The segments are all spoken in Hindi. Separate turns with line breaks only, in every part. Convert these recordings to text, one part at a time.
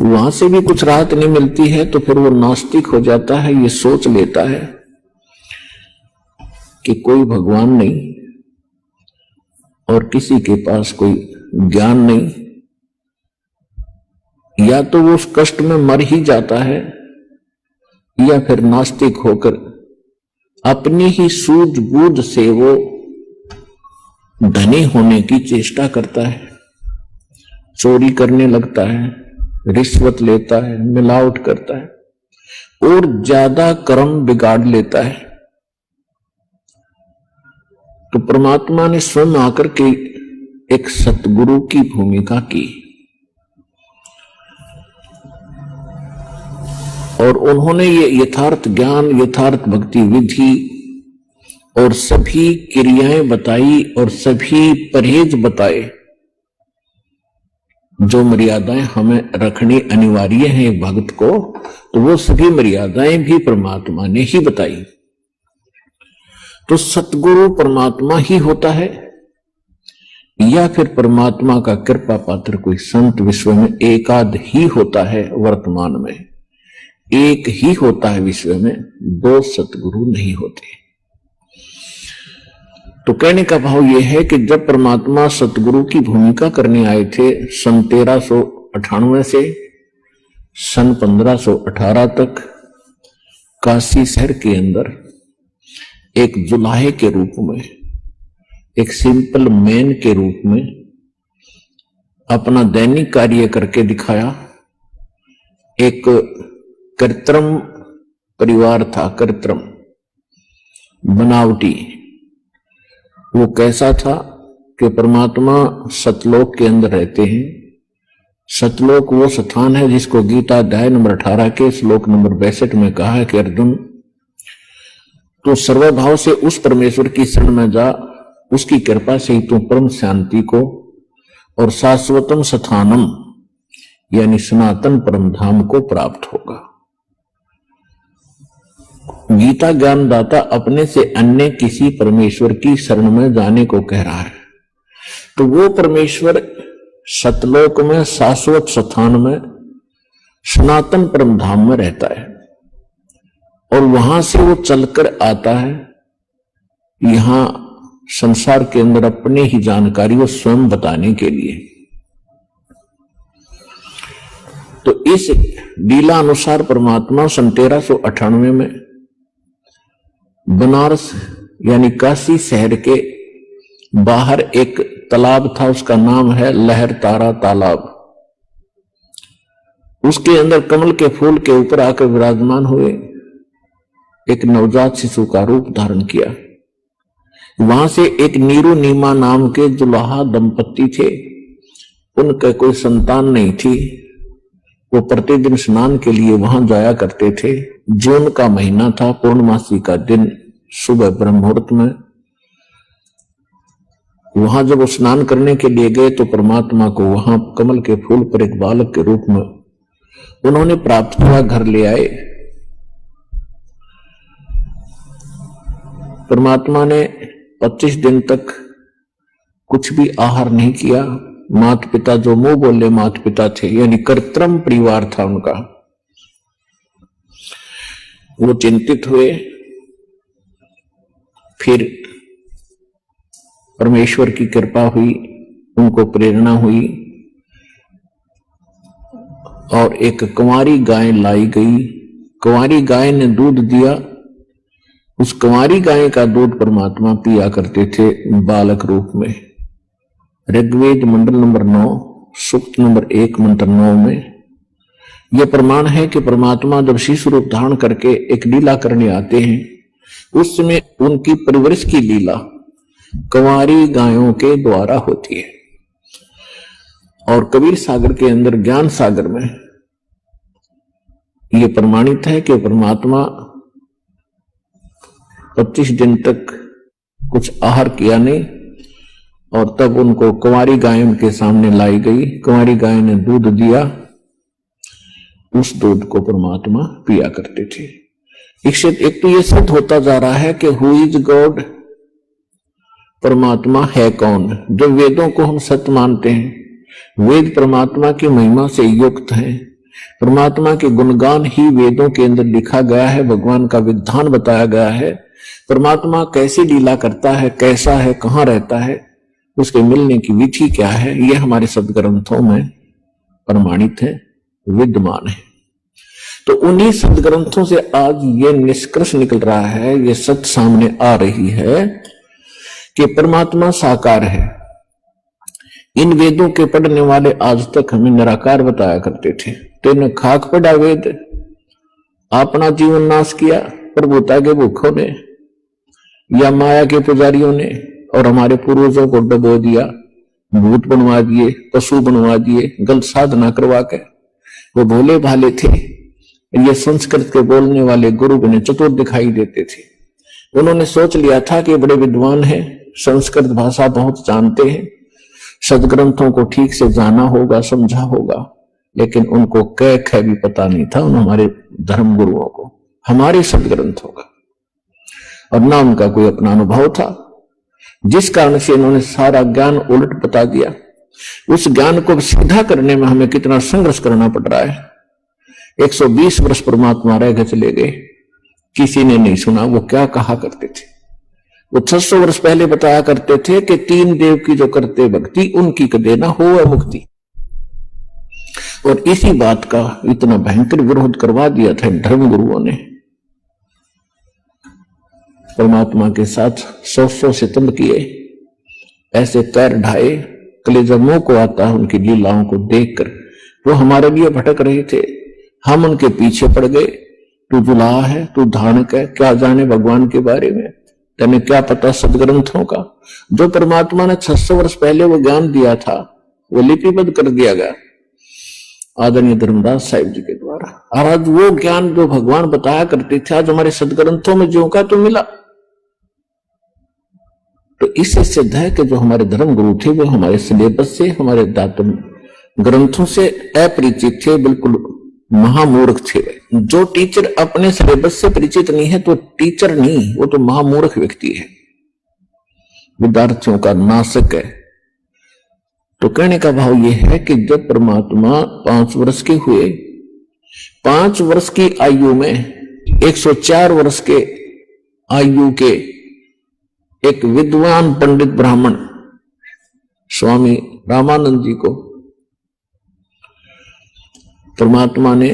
वहां से भी कुछ राहत नहीं मिलती है तो फिर वो नास्तिक हो जाता है। ये सोच लेता है कि कोई भगवान नहीं और किसी के पास कोई ज्ञान नहीं, या तो वो उस कष्ट में मर ही जाता है या फिर नास्तिक होकर अपनी ही सूझबूझ से वो धनी होने की चेष्टा करता है, चोरी करने लगता है, रिश्वत लेता है, मिलावट करता है और ज्यादा कर्म बिगाड़ लेता है। तो परमात्मा ने स्वयं आकर के एक सतगुरु की भूमिका की और उन्होंने ये यथार्थ ज्ञान, यथार्थ भक्ति विधि और सभी क्रियाएं बताई और सभी परहेज बताए जो मर्यादाएं हमें रखनी अनिवार्य है एक भक्त को, तो वो सभी मर्यादाएं भी परमात्मा ने ही बताई। तो सतगुरु परमात्मा ही होता है या फिर परमात्मा का कृपा पात्र कोई संत विश्व में एकाध ही होता है। वर्तमान में एक ही होता है, विश्व में दो सतगुरु नहीं होते। तो कहने का भाव यह है कि जब परमात्मा सतगुरु की भूमिका करने आए थे सन 1398 से सन 1518 तक काशी शहर के अंदर एक जुलाहे के रूप में, एक सिंपल मैन के रूप में अपना दैनिक कार्य करके दिखाया। एक कृत्रिम परिवार था, कृत्रिम बनावटी। वो कैसा था कि परमात्मा सतलोक के अंदर रहते हैं। सतलोक वो स्थान है जिसको गीता अध्याय नंबर 18 के श्लोक नंबर 62 में कहा है कि अर्जुन तू सर्वभाव से उस परमेश्वर की शरण में जा, उसकी कृपा से ही तू परम शांति को और शाश्वतम स्थानम यानी सनातन परम धाम को प्राप्त होगा। गीता ज्ञानदाता अपने से अन्य किसी परमेश्वर की शरण में जाने को कह रहा है। तो वो परमेश्वर सतलोक में, शाश्वत स्थान में, सनातन परम धाम में रहता है और वहां से वो चलकर आता है यहां संसार के अंदर अपनी ही जानकारी को स्वयं बताने के लिए। तो इस लीला अनुसार परमात्मा सन 1398 में बनारस यानी काशी शहर के बाहर एक तालाब था, उसका नाम है लहर तारा तालाब। उसके अंदर कमल के फूल के ऊपर आकर विराजमान हुए, एक नवजात शिशु का रूप धारण किया। वहां से एक नीरू नीमा नाम के जुलाहा दंपत्ति थे, उनका कोई संतान नहीं थी। वो प्रतिदिन स्नान के लिए वहां जाया करते थे। जून का महीना था, पूर्णमासी का दिन, सुबह ब्रह्म मुहूर्त में वहां जब वो स्नान करने के लिए गए तो परमात्मा को वहां कमल के फूल पर एक बालक के रूप में उन्होंने प्राप्त किया, घर ले आए। परमात्मा ने 25 दिन तक कुछ भी आहार नहीं किया। माता पिता जो मुंह बोले माता पिता थे, यानी कृत्रिम परिवार था उनका, वो चिंतित हुए। फिर परमेश्वर की कृपा हुई, उनको प्रेरणा हुई और एक कुंवारी गाय लाई गई। कुंवारी गाय ने दूध दिया। उस कुंवारी गाय का दूध परमात्मा पिया करते थे बालक रूप में। ऋग्वेद मंडल नंबर 9 सूक्त नंबर 1 मंत्र 9 में यह प्रमाण है कि परमात्मा जब शिशु रूप धारण करके एक लीला करने आते हैं, उस समय उनकी परवरिश की लीला कुंवारी गायों के द्वारा होती है। और कबीर सागर के अंदर, ज्ञान सागर में यह प्रमाणित है कि परमात्मा 25 दिन तक कुछ आहार किया नहीं और तब उनको कुंवारी गाय उनके सामने लाई गई। कुंवारी गाय ने दूध दिया, उस दूध को परमात्मा पिया करते थे। एक तो यह सिद्ध होता जा रहा है कि हु इज गॉड, परमात्मा है कौन। जो वेदों को हम सत्य मानते हैं, वेद परमात्मा की महिमा से युक्त हैं, परमात्मा के गुणगान ही वेदों के अंदर लिखा गया है, भगवान का विधान बताया गया है। परमात्मा कैसी लीला करता है, कैसा है, कहाँ रहता है, उसके मिलने की विधि क्या है, यह हमारे सदग्रंथों में प्रमाणित है, विद्यमान है। तो उन्हीं सदग्रंथों से आज ये निष्कर्ष निकल रहा है, ये सत्य सामने आ रही है कि परमात्मा साकार है। इन वेदों के पढ़ने वाले आज तक हमें निराकार बताया करते थे। तेने खाक पढ़ा वेद, अपना जीवन नाश किया प्रभुता के भूखों ने या माया के पुजारियों ने, और हमारे पूर्वजों को डबो दिया, भूत बनवा दिए, पशु बनवा दिए, गलत साधना करवा के। वो भोले भाले थे, ये संस्कृत के बोलने वाले गुरु बने चतुर दिखाई देते थे। उन्होंने सोच लिया था कि बड़े विद्वान हैं, संस्कृत भाषा बहुत जानते हैं, सदग्रंथों को ठीक से जाना होगा, समझा होगा, लेकिन उनको कह ख भी पता नहीं था उन हमारे धर्म गुरुओं को, हमारे सदग्रंथों का, और ना उनका कोई अपना अनुभव था, जिस कारण से इन्होंने सारा ज्ञान उलट बता दिया। उस ज्ञान को सीधा करने में हमें कितना संघर्ष करना पड़ रहा है। 120 वर्ष परमात्मा रह गए, चले गए, किसी ने नहीं सुना वो क्या कहा करते थे। वो 600 वर्ष पहले बताया करते थे कि 3 देव की जो करते भक्ति उनकी कदे ना हो मुक्ति, और इसी बात का इतना भयंकर विरोध करवा दिया था धर्म गुरुओं ने। परमात्मा के साथ 100 सितम किए, ऐसे पैर ढाए, कलेजा मुंह को आता है उनकी लीलाओं को देखकर। वो हमारे लिए भटक रहे थे, हम उनके पीछे पड़ गए। तू जुलाहा है, तू धानक है, क्या जाने भगवान के बारे में, तेने क्या पता सदग्रंथों का। जो परमात्मा ने 600 वर्ष पहले वो ज्ञान दिया था, वो लिपिबद्ध कर दिया गया आदरणीय धर्मदास साहिब जी के द्वारा। और आज वो ज्ञान जो भगवान बताया करते थे, आज हमारे सदग्रंथों में जो का तो मिला। तो इससे सिद्ध है कि जो हमारे धर्म गुरु थे वो हमारे सिलेबस से, हमारे दातन ग्रंथों से अपरिचित थे, बिल्कुल महामूर्ख थे। जो टीचर अपने सिलेबस से परिचित नहीं है तो टीचर नहीं, वो तो महामूर्ख व्यक्ति है, विद्यार्थियों का नाशक है। तो कहने का भाव यह है कि जब परमात्मा 5 वर्ष के हुए, 5 वर्ष की आयु में 104 वर्ष के आयु के एक विद्वान पंडित ब्राह्मण स्वामी रामानंद जी को परमात्मा ने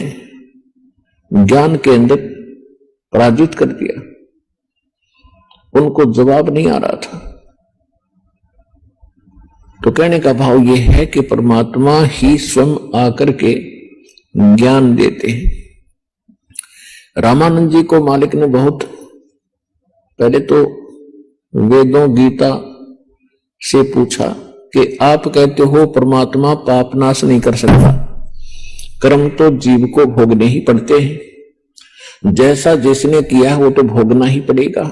ज्ञान के अंदर पराजित कर दिया। उनको जवाब नहीं आ रहा था। तो कहने का भाव यह है कि परमात्मा ही स्वयं आकर के ज्ञान देते हैं। रामानंद जी को मालिक ने बहुत पहले तो वेदों गीता से पूछा कि आप कहते हो परमात्मा पाप नाश नहीं कर सकता, कर्म तो जीव को भोगने ही पड़ते हैं, जैसा जिसने किया है वो तो भोगना ही पड़ेगा,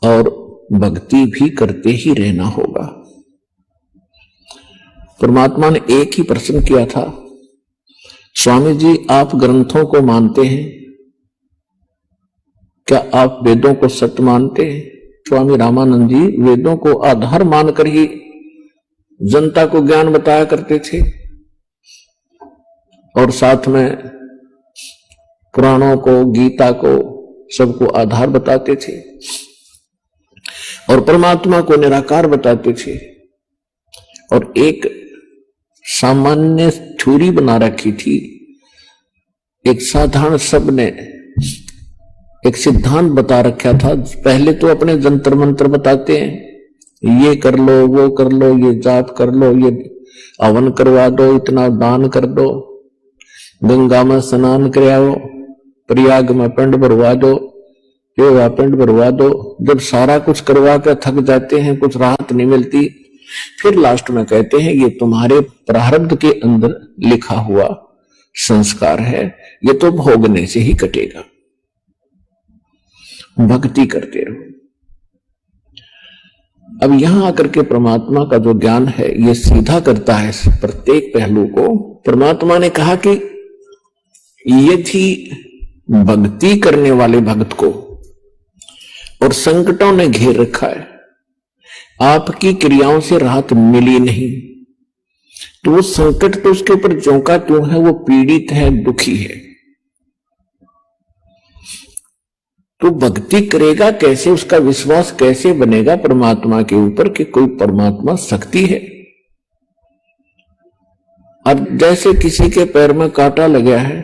और भक्ति भी करते ही रहना होगा। परमात्मा ने एक ही प्रश्न किया था, स्वामी जी आप ग्रंथों को मानते हैं, क्या आप वेदों को सत्य मानते हैं? स्वामी रामानंद जी वेदों को आधार मानकर ही जनता को ज्ञान बताया करते थे, और साथ में पुराणों को, गीता को, सबको आधार बताते थे, और परमात्मा को निराकार बताते थे। और एक सामान्य थ्योरी बना रखी थी, एक साधारण सब ने एक सिद्धांत बता रखा था। पहले तो अपने जंतर मंत्र बताते हैं, ये कर लो, वो कर लो, ये जाप कर लो, ये हवन करवा दो, इतना दान कर दो, गंगा में स्नान कराओ, प्रयाग में पिंड भरवा दो, ये पिंड भरवा दो। जब सारा कुछ करवा कर थक जाते हैं, कुछ राहत नहीं मिलती, फिर लास्ट में कहते हैं ये तुम्हारे प्रारब्ध के अंदर लिखा हुआ संस्कार है, ये तो भोगने से ही कटेगा, भक्ति करते रहो। अब यहां आकर के परमात्मा का जो ज्ञान है ये सीधा करता है प्रत्येक पहलू को। परमात्मा ने कहा कि यदि भक्ति करने वाले भक्त को और संकटों ने घेर रखा है, आपकी क्रियाओं से राहत मिली नहीं, तो वो संकट तो उसके ऊपर ज्यों का त्यों है, वो पीड़ित है, दुखी है। तो भक्ति करेगा कैसे, उसका विश्वास कैसे बनेगा परमात्मा के ऊपर कि कोई परमात्मा शक्ति है। अब जैसे किसी के पैर में कांटा लगा है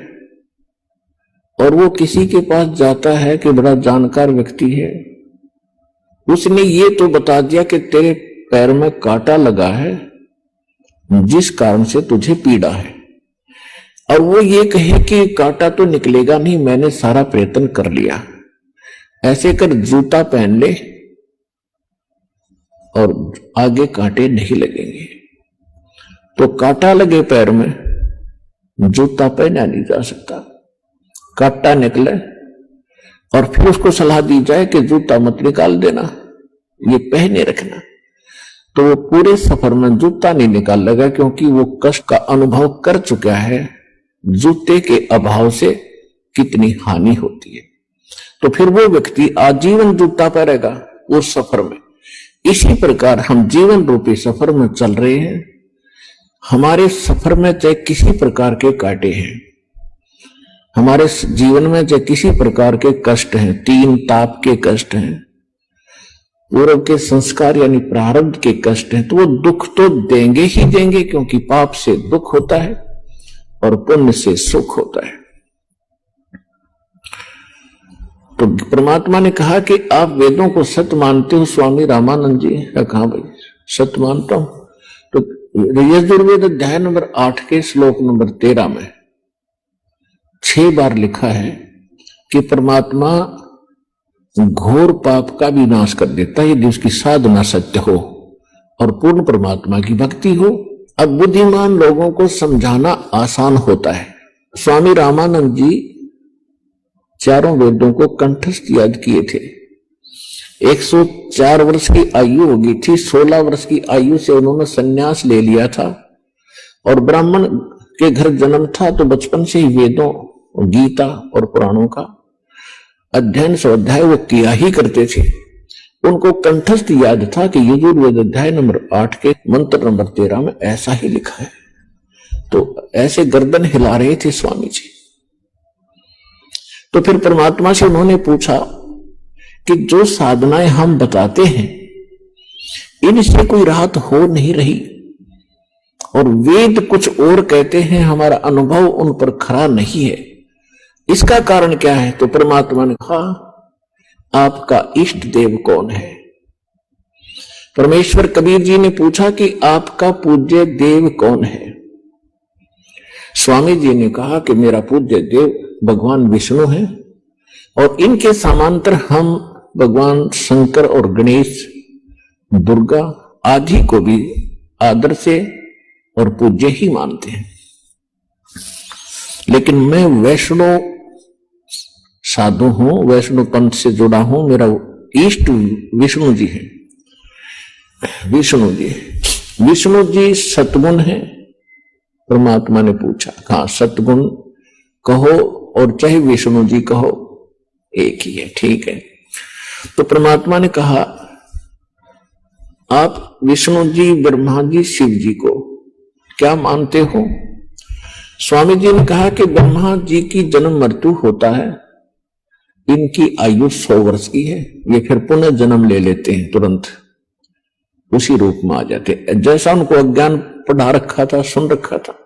और वो किसी के पास जाता है कि बड़ा जानकार व्यक्ति है, उसने ये तो बता दिया कि तेरे पैर में कांटा लगा है जिस कारण से तुझे पीड़ा है, और वो ये कहे कि कांटा तो निकलेगा नहीं, मैंने सारा प्रयत्न कर लिया, ऐसे कर जूता पहन ले और आगे कांटे नहीं लगेंगे। तो कांटा लगे पैर में, जूता पहना नहीं जा सकता, कांटा निकले और फिर उसको सलाह दी जाए कि जूता मत निकाल देना, ये पहने रखना, तो वो पूरे सफर में जूता नहीं निकाल लगा, क्योंकि वो कष्ट का अनुभव कर चुका है जूते के अभाव से कितनी हानि होती है। तो फिर वो व्यक्ति आजीवन जूता पहनेगा उस सफर में। इसी प्रकार हम जीवन रूपी सफर में चल रहे हैं। हमारे सफर में चाहे किसी प्रकार के कांटे हैं, हमारे जीवन में चाहे किसी प्रकार के कष्ट हैं, 3 ताप के कष्ट हैं, पूर्व के संस्कार यानी प्रारब्ध के कष्ट हैं, तो वो दुख तो देंगे ही देंगे, क्योंकि पाप से दुख होता है और पुण्य से सुख होता है। तो परमात्मा ने कहा कि आप वेदों को सत्य मानते हो। स्वामी रामानंद जी ने कहा भाई सत्य मानता हूं। तो यजुर्वेद अध्याय नंबर 8 के श्लोक नंबर 13 में 6 बार लिखा है कि परमात्मा घोर पाप का भी नाश कर देता है यदि उसकी साधना सत्य हो और पूर्ण परमात्मा की भक्ति हो। अब बुद्धिमान लोगों को समझाना आसान होता है। स्वामी रामानंद जी चारों वेदों को कंठस्थ याद किए थे। 104 वर्ष की आयु हो गई थी। 16 वर्ष की आयु से उन्होंने संन्यास ले लिया था और ब्राह्मण के घर जन्म था, तो बचपन से ही वेदों, गीता और पुराणों का अध्ययन स्वाध्याय वो किया ही करते थे। उनको कंठस्थ याद था कि यजुर्वेद अध्याय नंबर 8 के मंत्र नंबर 13 में ऐसा ही लिखा है। तो ऐसे गर्दन हिला रहे थे स्वामी जी। तो फिर परमात्मा से उन्होंने पूछा कि जो साधनाएं हम बताते हैं इनसे कोई राहत हो नहीं रही, और वेद कुछ और कहते हैं, हमारा अनुभव उन पर खरा नहीं है, इसका कारण क्या है? तो परमात्मा ने कहा आपका इष्ट देव कौन है? परमेश्वर कबीर जी ने पूछा कि आपका पूज्य देव कौन है? स्वामी जी ने कहा कि मेरा पूज्य देव भगवान विष्णु है, और इनके समांतर हम भगवान शंकर और गणेश, दुर्गा आदि को भी आदर से और पूज्य ही मानते हैं। लेकिन मैं वैष्णव साधु हूं, वैष्णव पंथ से जुड़ा हूं, मेरा इष्ट विष्णु जी है। विष्णु जी सतगुण है। परमात्मा ने पूछा, हाँ सतगुण कहो और चाहे विष्णु जी कहो एक ही है, ठीक है। तो परमात्मा ने कहा आप विष्णु जी, ब्रह्मा जी, शिव जी को क्या मानते हो? स्वामी जी ने कहा कि ब्रह्मा जी की जन्म मृत्यु होता है, इनकी आयु 100 वर्ष की है, ये फिर पुनः जन्म ले लेते हैं, तुरंत उसी रूप में आ जाते हैं, जैसा उनको अज्ञान पढ़ा रखा था, सुन रखा था।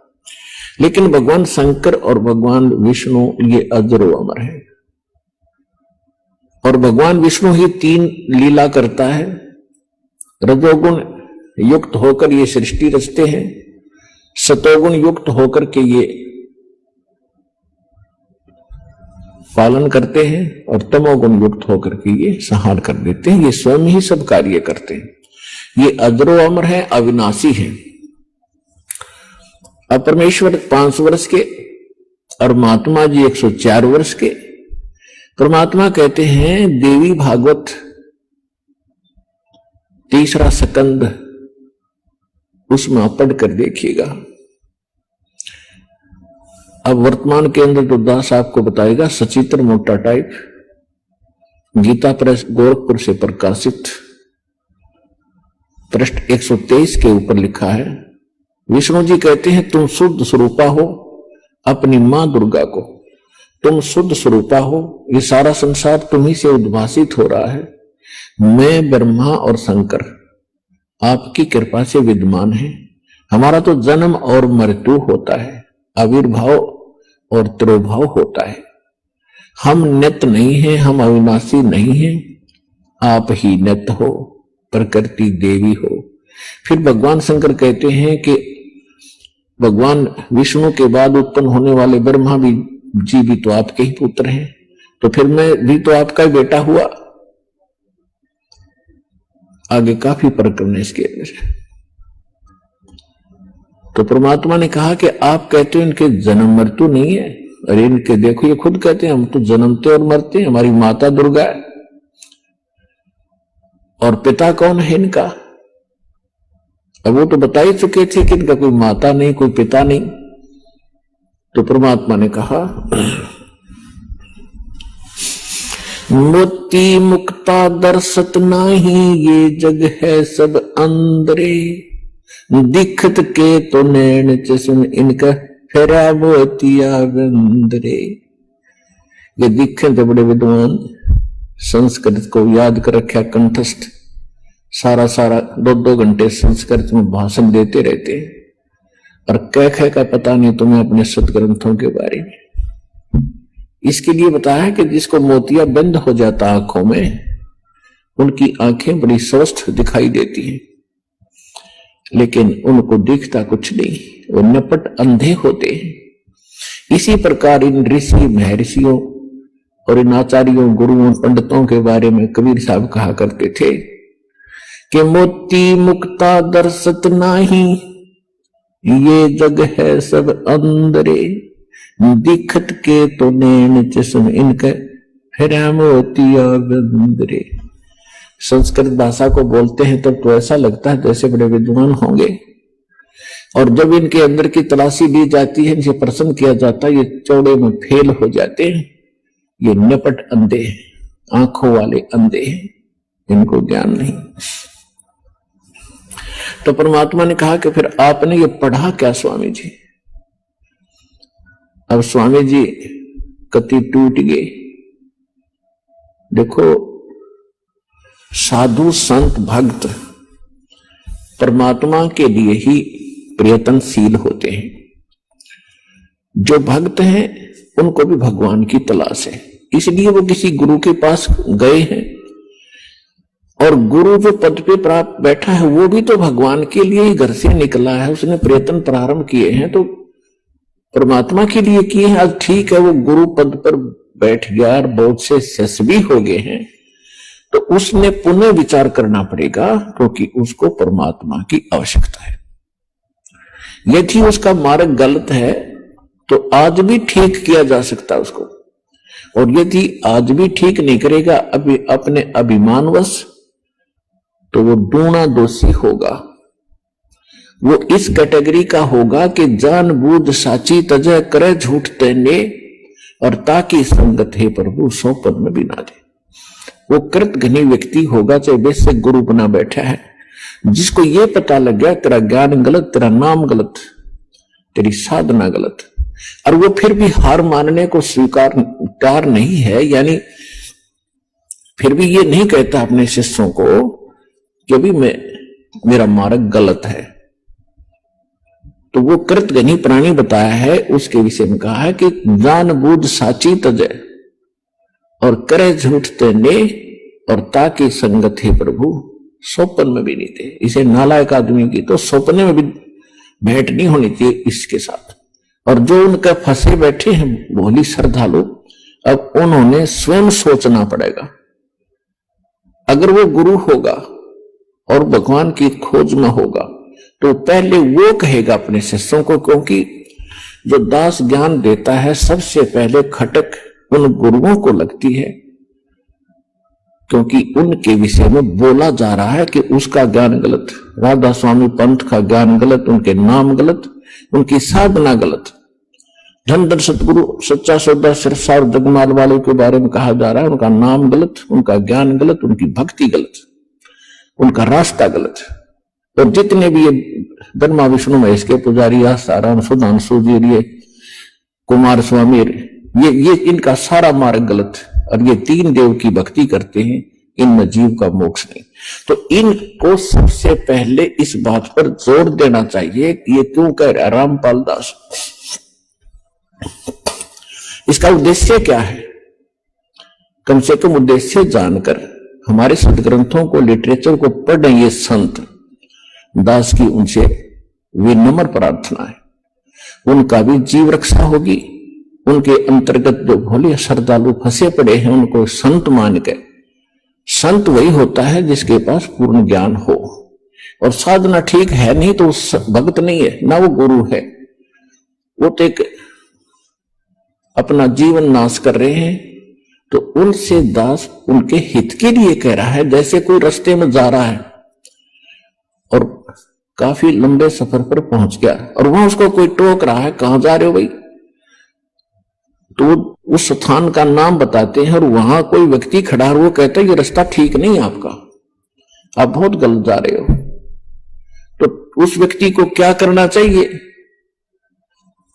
लेकिन भगवान शंकर और भगवान विष्णु ये अजर अमर है, और भगवान विष्णु ही 3 लीला करता है। रजोगुण युक्त होकर ये सृष्टि रचते हैं, सतोगुण युक्त होकर के ये पालन करते हैं, और तमोगुण युक्त होकर के ये संहार कर देते हैं। ये स्वयं ही सब कार्य करते हैं। ये अजरो अमर है, अविनाशी है। अब परमेश्वर 500 वर्ष के और महात्मा जी 104 वर्ष के। परमात्मा कहते हैं देवी भागवत 3रा स्कंद, उसमें आप पढ़ कर देखिएगा। अब वर्तमान के अंदर तो दास आपको बताएगा, सचित्र मोटा टाइप, गीता प्रेस गोरखपुर से प्रकाशित, पृष्ठ 123 के ऊपर लिखा है विष्णु जी कहते हैं तुम शुद्ध स्वरूपा हो, अपनी मां दुर्गा को तुम शुद्ध स्वरूपा हो, ये सारा संसार तुम्ही से उद्भासित हो रहा है। मैं ब्रह्मा और शंकर आपकी कृपा से विद्यमान है। हमारा तो जन्म और मृत्यु होता है, आविर्भाव और तिरोभाव होता है। हम नित्य नहीं हैं, हम अविनाशी नहीं हैं, आप ही नित्य हो, प्रकृति देवी हो। फिर भगवान शंकर कहते हैं कि भगवान विष्णु के बाद उत्पन्न होने वाले ब्रह्मा जी भी तो आपके ही पुत्र हैं, तो फिर मैं भी तो आपका ही बेटा हुआ। आगे काफी प्रकरण है इसके अंदर। तो परमात्मा ने कहा कि आप कहते हो इनके जन्म मृत्यु नहीं है, अरे इनके देखो ये खुद कहते हैं हम तो जन्मते और मरते हैं, हमारी माता दुर्गा है। और पिता कौन है इनका? अब वो तो बता ही चुके थे कि इनका कोई माता नहीं, कोई पिता नहीं। तो परमात्मा ने कहा मोती मुक्ता दर्शत नाही, ये जग है सब अंदरे, दिखत के तो नैन चश्म इनका फेरा मोतिया बंदरे। ये दिखे तो बड़े विद्वान, संस्कृत को याद कर रखा कंठस्थ, सारा 2-2 घंटे संस्कृत में भाषण देते रहते हैं और कह का पता नहीं तुम्हें अपने सदग्रंथों के बारे में। इसके लिए बताया कि जिसको मोतिया बंद हो जाता आंखों में, उनकी आंखें बड़ी स्वस्थ दिखाई देती हैं, लेकिन उनको दिखता कुछ नहीं, वो नपट अंधे होते हैं। इसी प्रकार इन ऋषि महर्षियों और इन आचार्यों गुरुओं पंडितों के बारे में कबीर साहब कहा करते थे कि मोती मुक्ता दर्शत नाही, ये जग है सब अंदरे, दिखत के तो नैन चश्म इनके फेरा मोतिया बंदरे। संस्कृत भाषा को बोलते हैं तब तो ऐसा लगता है जैसे बड़े विद्वान होंगे, और जब इनके अंदर की तलाशी ली जाती है, इनसे प्रश्न किया जाता है, ये चौड़े में फेल हो जाते हैं, ये नपट अंधे हैं, आंखों वाले अंधे हैं, इनको ज्ञान नहीं। तो परमात्मा ने कहा कि फिर आपने ये पढ़ा क्या स्वामी जी? अब स्वामी जी कति टूट गए। देखो साधु संत भक्त परमात्मा के लिए ही प्रयत्नशील होते हैं। जो भक्त हैं उनको भी भगवान की तलाश है, इसलिए वो किसी गुरु के पास गए हैं, और गुरु जो पद पे प्राप्त बैठा है वो भी तो भगवान के लिए ही घर से निकला है, उसने प्रयत्न प्रारंभ किए हैं तो परमात्मा के लिए किए हैं। अब ठीक है वो गुरु पद पर बैठ गया और बहुत से शिष्य भी हो गए हैं, तो उसने पुनः विचार करना पड़ेगा, क्योंकि उसको परमात्मा की आवश्यकता है। यदि उसका मार्ग गलत है तो आज भी ठीक किया जा सकता है उसको, और यदि आज भी ठीक नहीं करेगा अभी अपने अभिमानवश, तो वो दूना दोषी होगा। वो इस कैटेगरी का होगा कि जानबूझ साची तजय करे झूठ तेने, और ताकि संगत है प्रभु सौ पद में भी ना दे। वो कृतघ्नी व्यक्ति होगा, चाहे वैसे गुरु बना बैठा है, जिसको ये पता लग गया तेरा ज्ञान गलत, तेरा नाम गलत, तेरी साधना गलत, और वो फिर भी हार मानने को स्वीकार नहीं है, यानी फिर भी ये नहीं कहता अपने शिष्यों को कि अभी मेरा मार्ग गलत है, तो वो कृतघ्नी प्राणी बताया है। उसके विषय में कहा है कि जानबूझ साची तजय और करे झूठ तेने, और ताकि संगत है प्रभु स्वप्न में भी नहीं थे। इसे नालायक आदमी की तो सपने में भी भेंट नहीं होनी चाहिए इसके साथ। और जो उनके फंसे बैठे हैं भोली श्रद्धालु, अब उन्होंने स्वयं सोचना पड़ेगा। अगर वो गुरु होगा और भगवान की खोज में होगा तो पहले वो कहेगा अपने शिष्यों को, क्योंकि जो दास ज्ञान देता है सबसे पहले खटक उन गुरुओं को लगती है, क्योंकि उनके विषय में बोला जा रहा है कि उसका ज्ञान गलत, राधा स्वामी पंथ का ज्ञान गलत, उनके नाम गलत, उनकी साधना गलत। धन धन सतगुरु सच्चा सौदा सिरसा और जगमाल वाले के बारे में कहा जा रहा है, उनका नाम गलत, उनका ज्ञान गलत, उनकी भक्ति गलत, उनका रास्ता गलत। और जितने भी ये ब्रह्मा विष्णु महेश के पुजारी, साराम सुधांशु जी, ये कुमार स्वामी, ये इनका सारा मार्ग गलत। और ये 3 देव की भक्ति करते हैं, इनमें जीव का मोक्ष नहीं। तो इनको सबसे पहले इस बात पर जोर देना चाहिए कि ये क्यों कह रहा रामपाल दास। इसका उद्देश्य क्या है? कम से कम उद्देश्य जानकर हमारे सदग्रंथों को, लिटरेचर को पढ़ रहे ये संत दास की उनसे विनम्र प्रार्थना है, उनका भी जीव रक्षा होगी। उनके अंतर्गत जो भोले श्रद्धालु फंसे पड़े हैं उनको संत मान के, संत वही होता है जिसके पास पूर्ण ज्ञान हो और साधना ठीक है नहीं तो भक्त नहीं है, ना वो गुरु है। वो तो एक अपना जीवन नाश कर रहे हैं। तो उनसे दास उनके हित के लिए कह रहा है। जैसे कोई रास्ते में जा रहा है और काफी लंबे सफर पर पहुंच गया और वहां उसको कोई टोक रहा है, कहां जा रहे हो भाई? तो उस स्थान का नाम बताते हैं और वहां कोई व्यक्ति खड़ा है, वो कहता है ये रास्ता ठीक नहीं है आपका, आप बहुत गलत जा रहे हो। तो उस व्यक्ति को क्या करना चाहिए?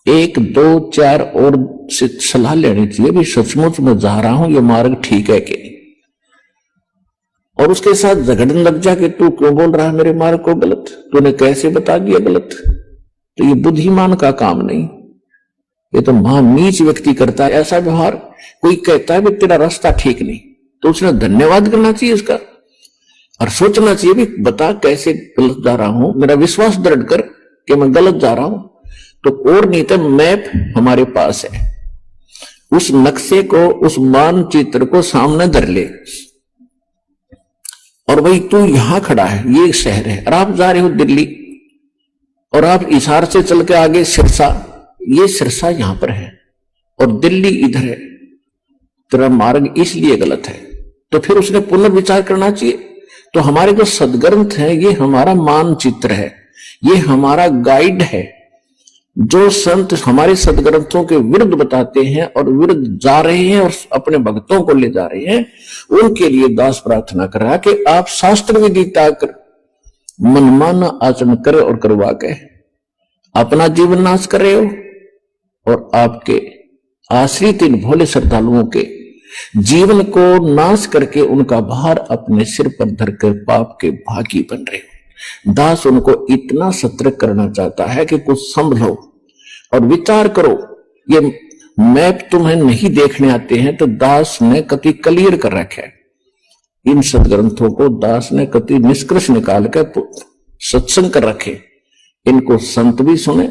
1, 2, 4 और से सलाह लेनी चाहिए भी सचमुच मैं जा रहा हूं, ये मार्ग ठीक है कि? और उसके साथ झगड़ने लग जा कि तू क्यों बोल रहा है मेरे मार्ग को गलत, तूने कैसे बता दिया गलत? तो ये बुद्धिमान का काम नहीं, ये तो महानीच व्यक्ति करता है ऐसा व्यवहार। कोई कहता है भी तेरा रास्ता ठीक नहीं, तो उसने धन्यवाद करना चाहिए उसका और सोचना चाहिए भी बता कैसे गलत जा रहा हूं, मेरा विश्वास दृढ़ कर कि मैं गलत जा रहा हूं। तो और नहीं तो मैप हमारे पास है, उस नक्शे को, उस मानचित्र को सामने धर ले और भाई तू यहां खड़ा है, ये शहर है और आप जा रहे हो दिल्ली और आप हिसार से चल के आगे सिरसा, ये सिरसा यहां पर है और दिल्ली इधर है, तेरा मार्ग इसलिए गलत है। तो फिर उसने पुनर्विचार करना चाहिए। तो हमारे जो सदग्रंथ है ये हमारा मानचित्र है, ये हमारा गाइड है। जो संत हमारे सदग्रंथों के विरुद्ध बताते हैं और विरुद्ध जा रहे हैं और अपने भक्तों को ले जा रहे हैं, उनके लिए दास प्रार्थना कर रहा कि आप शास्त्र विदिता कर मनमाना आचरण करे और करवा के अपना जीवन नाश कर रहे हो और आपके आश्रित इन भोले श्रद्धालुओं के जीवन को नाश करके उनका भार अपने सिर पर धरकर पाप के भागी बन रहे हो। दास उनको इतना सतर्क करना चाहता है कि कुछ संभलो और विचार करो। ये मैप तुम्हें नहीं देखने आते हैं तो दास ने कति क्लियर कर रखा है। इन सदग्रंथों को दास ने कति निष्कर्ष निकाल कर सत्संग कर रखे। इनको संत भी सुने,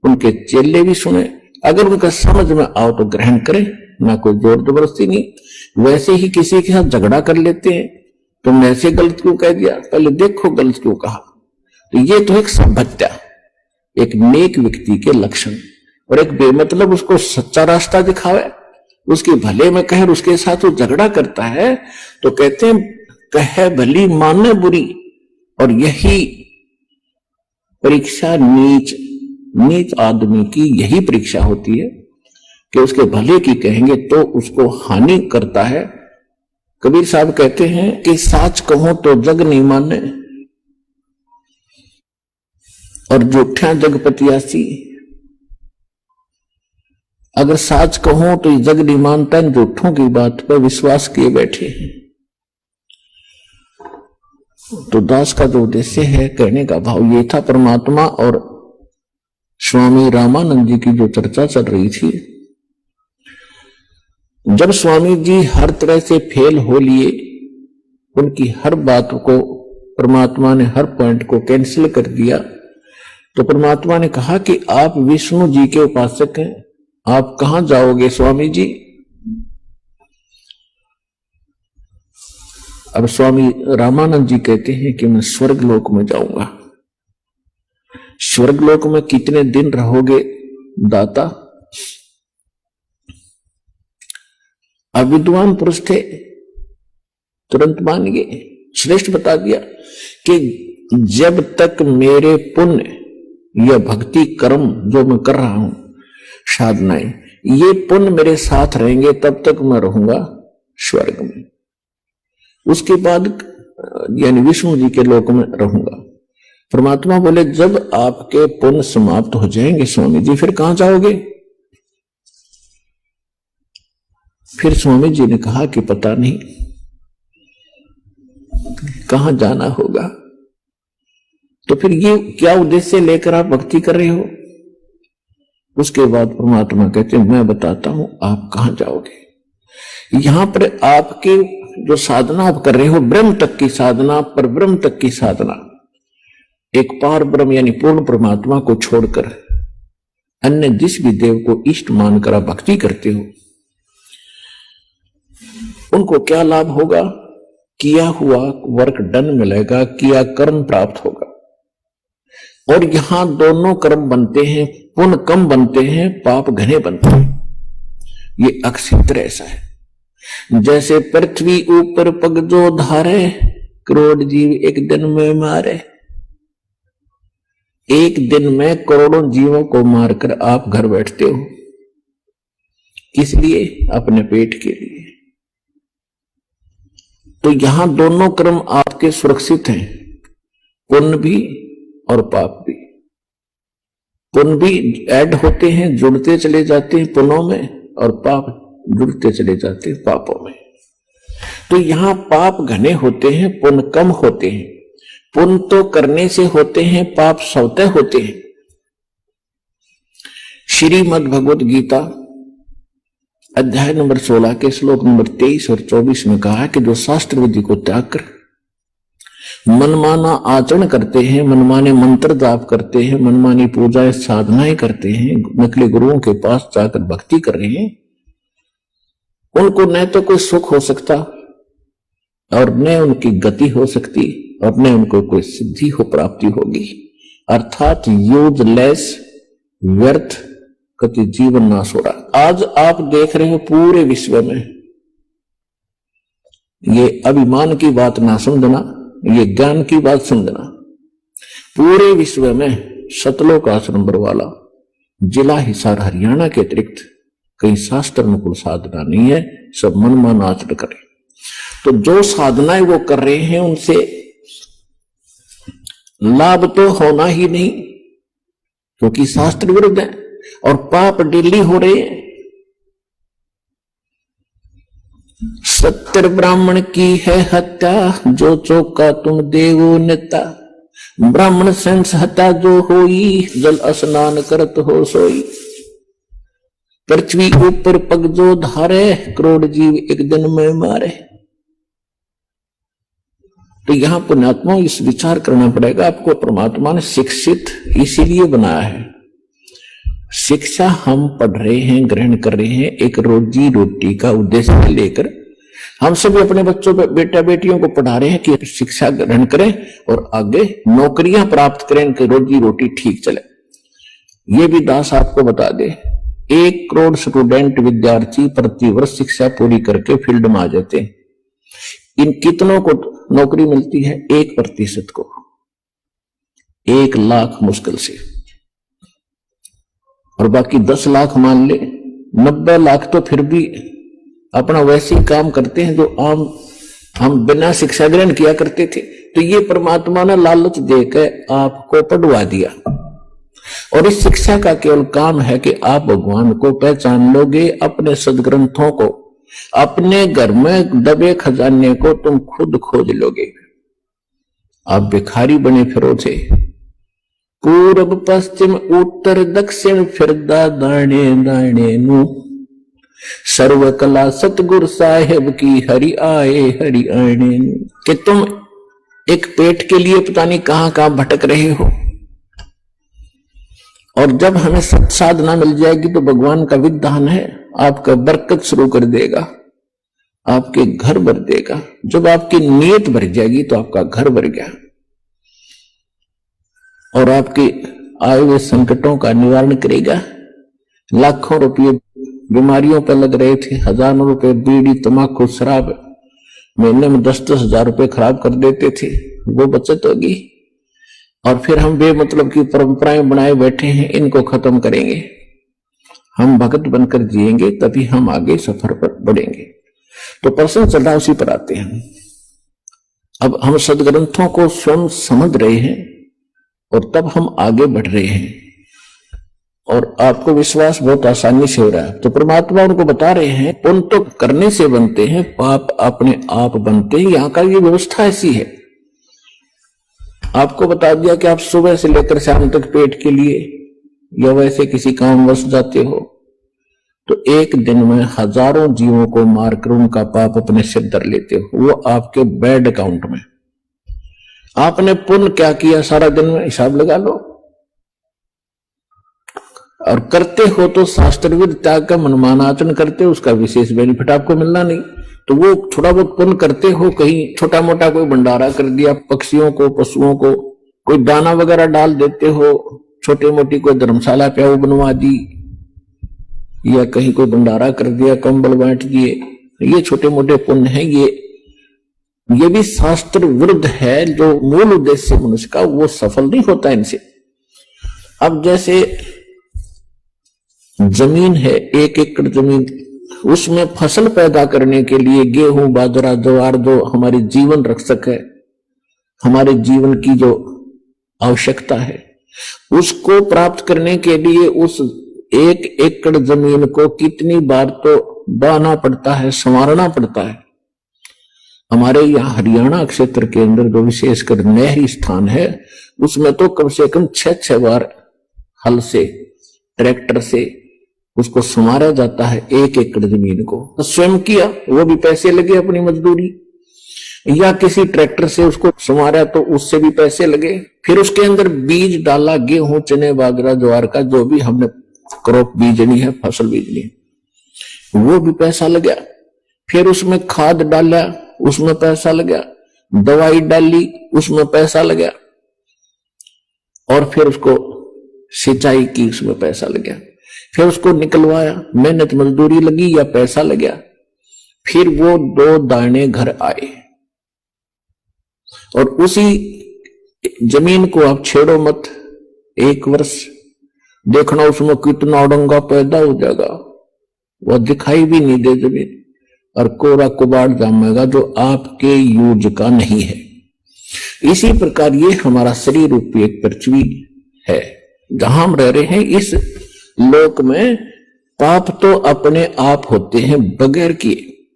उनके चेले भी सुने, अगर उनका समझ में आओ तो ग्रहण करें, ना कोई जोर जबरदस्ती नहीं। वैसे ही किसी के साथ झगड़ा कर लेते हैं, तुमने ऐसे गलत क्यों कह दिया, पहले देखो गलत क्यों कहा। तो ये तो एक सभ्यता, एक नेक व्यक्ति के लक्षण। और एक बेमतलब उसको सच्चा रास्ता दिखावे, उसके भले में कहे, उसके साथ वो झगड़ा करता है तो कहते हैं कहे भली माने बुरी। और यही परीक्षा नीच आदमी की यही परीक्षा होती है कि उसके भले की कहेंगे तो उसको हानि करता है। कबीर साहब कहते हैं कि साच कहो तो जग नहीं माने और झूठा जगपतियासी। अगर साच कहो तो जग नहीं मानता, झूठों की बात पर विश्वास किए बैठे हैं। तो दास का जो उद्देश्य है, कहने का भाव ये था। परमात्मा और स्वामी रामानंद जी की जो चर्चा चल रही थी, जब स्वामी जी हर तरह से फेल हो लिए, उनकी हर बात को परमात्मा ने, हर पॉइंट को कैंसिल कर दिया, तो परमात्मा ने कहा कि आप विष्णु जी के उपासक हैं, आप कहां जाओगे स्वामी जी? अब स्वामी रामानंद जी कहते हैं कि मैं स्वर्ग लोक में जाऊंगा। स्वर्ग लोक में कितने दिन रहोगे दाता? अब विद्वान पुरुष थे, तुरंत मान गए, श्रेष्ठ बता दिया कि जब तक मेरे पुण्य या भक्ति कर्म जो मैं कर रहा हूं, साधनाएं, ये पुण्य मेरे साथ रहेंगे तब तक मैं रहूंगा स्वर्ग में। उसके बाद यानी विष्णु जी के लोक में रहूंगा। परमात्मा बोले जब आपके पुण्य समाप्त हो जाएंगे स्वामी जी फिर कहां जाओगे? फिर स्वामी जी ने कहा कि पता नहीं कहां जाना होगा। तो फिर ये क्या उद्देश्य लेकर आप भक्ति कर रहे हो? उसके बाद परमात्मा कहते हैं मैं बताता हूं आप कहां जाओगे। यहां पर आपकी जो साधना आप कर रहे हो ब्रह्म तक की साधना, पर ब्रह्म तक की साधना, एक पार ब्रह्म यानी पूर्ण परमात्मा को छोड़कर अन्य जिस भी देव को इष्ट मानकर आप भक्ति करते हो उनको क्या लाभ होगा? किया हुआ वर्क डन मिलेगा, किया कर्म प्राप्त होगा। और यहां दोनों कर्म बनते हैं, पुण्य कम बनते हैं, पाप घने बनते हैं। ये अक्षित्र ऐसा है। जैसे पृथ्वी ऊपर पग जो धारे, करोड़ जीव एक दिन में मारे। एक दिन में करोड़ों जीवों को मारकर आप घर बैठते हो, किस लिए? अपने पेट के लिए। तो यहां दोनों कर्म आपके सुरक्षित हैं, पुण्य भी और पाप भी। पुण्य भी ऐड होते हैं, जुड़ते चले जाते हैं पुण्यों में, और पाप जुड़ते चले जाते हैं पापों में। तो यहां पाप घने होते हैं, पुण्य कम होते हैं। पुण्य तो करने से होते हैं, पाप स्वतः होते हैं। श्रीमद् भगवद गीता अध्याय नंबर 16 के श्लोक नंबर 23 और 24 में कहा है कि जो शास्त्र विधि को त्याग कर मनमाना आचरण करते हैं, मनमाने मंत्र जाप करते हैं, मनमानी पूजाएं साधनाएं करते हैं, नकली गुरुओं के पास जाकर भक्ति कर रहे हैं, उनको न तो कोई सुख हो सकता और न उनकी गति हो सकती और न उनको कोई सिद्धि हो प्राप्ति होगी। अर्थात यूजलेस, व्यर्थ कति जीवन नाश हो रहा। आज आप देख रहे हो पूरे विश्व में, ये अभिमान की बात ना समझना, ये ज्ञान की बात समझना, पूरे विश्व में सतलोक आश्रम बरवाला जिला हिसार हरियाणा के अतिरिक्त कहीं शास्त्र अनुकूल साधना नहीं है, सब मनमान आचरण करें। तो जो साधनाएं वो कर रहे हैं उनसे लाभ तो होना ही नहीं, क्योंकि शास्त्र विरुद्ध है और पाप डेली हो रहे हैं। 70 ब्राह्मण की है हत्या, जो चौका तुम देवो नेता। ब्राह्मण सेंस हत्या जो होई, जल स्नान करत हो सोई। पृथ्वी ऊपर पग जो धारे, करोड़ जीव एक दिन में मारे। तो यहां पुण्यात्मा इस विचार करना पड़ेगा, आपको परमात्मा ने शिक्षित इसीलिए बनाया है। शिक्षा हम पढ़ रहे हैं, ग्रहण कर रहे हैं, एक रोजी रोटी का उद्देश्य लेकर हम सभी अपने बच्चों बेटा बेटियों को पढ़ा रहे हैं कि शिक्षा ग्रहण करें और आगे नौकरियां प्राप्त करें, इनकी रोजी रोटी ठीक चले। ये भी दास आपको बता दे, 1 करोड़ स्टूडेंट विद्यार्थी प्रतिवर्ष शिक्षा पूरी करके फील्ड में आ जाते हैं। इन कितनों को नौकरी मिलती है? 1% को। 1 लाख मुश्किल से, और बाकी 10 लाख मान ले, 90 लाख तो फिर भी अपना वैसे ही काम करते हैं जो आम हम बिना शिक्षा ग्रहण किया करते थे। तो ये परमात्मा ने लालच देकर आपको पढ़वा दिया, और इस शिक्षा का केवल काम है कि आप भगवान को पहचान लोगे। अपने सदग्रंथों को, अपने घर में दबे खजाने को तुम खुद खोज लोगे। आप भिखारी बने फिरो थे, पूर्व पश्चिम उत्तर दक्षिण फिरदा दाणे दाणे नु। सर्व कला सतगुरु साहेब की हरि आए हरि आने नु। कि तुम एक पेट के लिए पता नहीं कहां कहां भटक रहे हो, और जब हमें सत साधना मिल जाएगी तो भगवान का विधान है आपका बरकत शुरू कर देगा, आपके घर भर देगा। जब आपकी नीयत भर जाएगी तो आपका घर भर गया, और आपके आए हुए संकटों का निवारण करेगा। लाखों रुपये बीमारियों पर लग रहे थे, हजारों रुपए बीड़ी तंबाकू शराब, महीने में 10-10 हजार रुपए खराब कर देते थे, वो बचत होगी। और फिर हम बेमतलब की परंपराएं बनाए बैठे हैं, इनको खत्म करेंगे। हम भगत बनकर जिएंगे, तभी हम आगे सफर पर बढ़ेंगे। तो प्रश्न चल रहा, उसी पर आते हैं। अब हम सदग्रंथों को स्वयं समझ रहे हैं, और तब हम आगे बढ़ रहे हैं और आपको विश्वास बहुत आसानी से हो रहा है। तो परमात्मा उनको बता रहे हैं पुण्य तो करने से बनते हैं, पाप अपने आप बनते हैं। यहां का ये व्यवस्था ऐसी है। आपको बता दिया कि आप सुबह से लेकर शाम तक पेट के लिए या वैसे किसी कामवश जाते हो, तो एक दिन में हजारों जीवों को मारकर उनका पाप अपने सिर धर लेते हो, वो आपके बैड अकाउंट में। आपने पुण्य क्या किया सारा दिन में हिसाब लगा लो, और करते हो तो शास्त्रविद त्याग का मनमाना आचरण करते हो, उसका विशेष बेनिफिट आपको मिलना नहीं। तो वो थोड़ा बहुत पुण्य करते हो, कहीं छोटा मोटा कोई भंडारा कर दिया, पक्षियों को पशुओं को कोई दाना वगैरह डाल देते हो, छोटी मोटी कोई धर्मशाला प्याऊ बनवा दी, या कहीं कोई भंडारा कर दिया, कंबल बांट दिए, ये छोटे मोटे पुण्य हैं। ये भी शास्त्र विरुद्ध है। जो मूल उद्देश्य मनुष्य का वो सफल नहीं होता इनसे। अब जैसे जमीन है, 1 एकड़ जमीन, उसमें फसल पैदा करने के लिए गेहूं बाजरा ज्वार जो हमारे जीवन रक्षक है, हमारे जीवन की जो आवश्यकता है, उसको प्राप्त करने के लिए उस 1 एकड़ जमीन को कितनी बार तो बाना पड़ता है, संवारना पड़ता है। हमारे यहाँ हरियाणा क्षेत्र के अंदर जो विशेषकर नहरी स्थान है, उसमें तो कम से कम 6-6 बार हल से ट्रैक्टर से उसको संवारा जाता है 1 एकड़ जमीन को। तो स्वयं किया, वो भी पैसे लगे अपनी मजदूरी, या किसी ट्रैक्टर से उसको संवारा तो उससे भी पैसे लगे। फिर उसके अंदर बीज डाला, गेहूं चने बाजरा ज्वार का जो भी हमने क्रॉप बीजनी है, फसल बीजनी है, वो भी पैसा लगा। फिर उसमें खाद डाला, उसमें पैसा लगा, दवाई डाली, उसमें पैसा लगा, और फिर उसको सिंचाई की, उसमें पैसा लगा। फिर उसको निकलवाया, मेहनत मजदूरी लगी या पैसा लगा। फिर वो 2 दाने घर आए, और उसी जमीन को आप छेड़ो मत। 1 वर्ष देखना उसमें कितना डंगा पैदा हो जाएगा, वह दिखाई भी नहीं दे जमीन, और कोरा कुबाड़ जामेगा जो आपके यूज का नहीं है। इसी प्रकार ये हमारा शरीर रूपी एक पृथ्वी है जहां हम रह रहे हैं। इस लोक में पाप तो अपने आप होते हैं बगैर किए,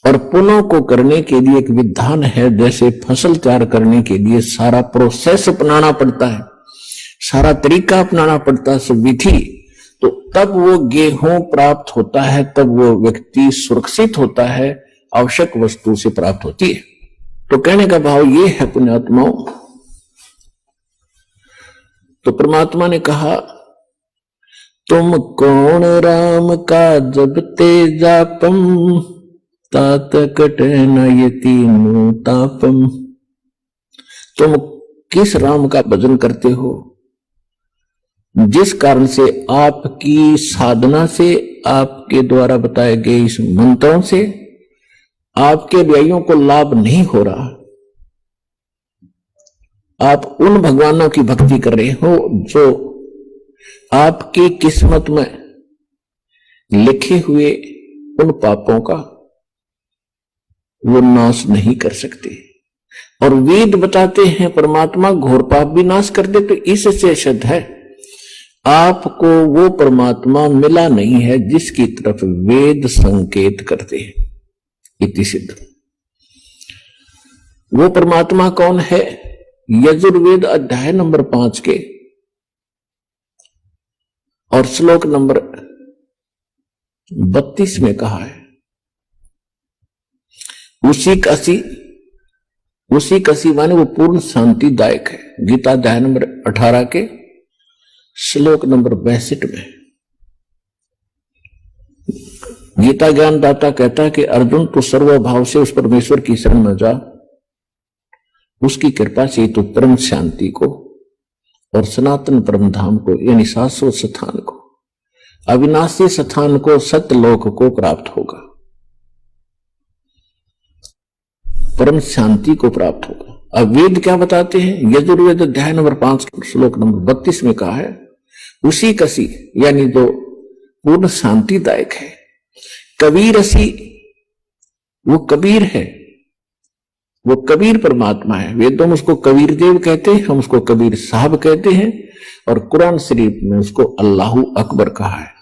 और पुण्यों को करने के लिए एक विधान है। जैसे फसल तैयार करने के लिए सारा प्रोसेस अपनाना पड़ता है, सारा तरीका अपनाना पड़ता है, सब विधि, तो तब वो गेहूं प्राप्त होता है, तब वो व्यक्ति सुरक्षित होता है, आवश्यक वस्तु से प्राप्त होती है। तो कहने का भाव ये है पुण्यात्माओं, तो परमात्मा ने कहा तुम कौन राम का जपते जापम, तात कटे न ये तीनों तापम। तुम किस राम का भजन करते हो जिस कारण से आपकी साधना से, आपके द्वारा बताए गए इस मंत्रों से आपके व्ययों को लाभ नहीं हो रहा। आप उन भगवानों की भक्ति कर रहे हो जो आपकी किस्मत में लिखे हुए उन पापों का वो नाश नहीं कर सकते। और वेद बताते हैं परमात्मा घोर पाप भी नाश कर दे। तो इससे सिद्ध है आपको वो परमात्मा मिला नहीं है जिसकी तरफ वेद संकेत करते हैं। इति सिद्ध। वो परमात्मा कौन है? यजुर्वेद अध्याय नंबर 5 के और श्लोक नंबर 32 में कहा है, उसी कसी माने वो पूर्ण शांतिदायक है। गीता अध्याय नंबर 18 के श्लोक नंबर 62 में गीता ज्ञानदाता कहता है कि अर्जुन तो सर्वभाव से उस परमेश्वर की शरण में जा, उसकी कृपा से तो परम शांति को और सनातन परम धाम को यानी शाश्वत स्थान को, अविनाशी स्थान को, सत्यलोक को प्राप्त होगा, परम शांति को प्राप्त होगा। अब वेद क्या बताते हैं? यजुर्वेद अध्याय नंबर 5 श्लोक नंबर 32 में कहा है उसी कसी यानी जो पूर्ण शांतिदायक है। कबीर असी वो कबीर है, वो कबीर परमात्मा है। वेदों में उसको कबीर देव कहते हैं, हम उसको कबीर साहब कहते हैं, और कुरान शरीफ में उसको अल्लाहू अकबर कहा है।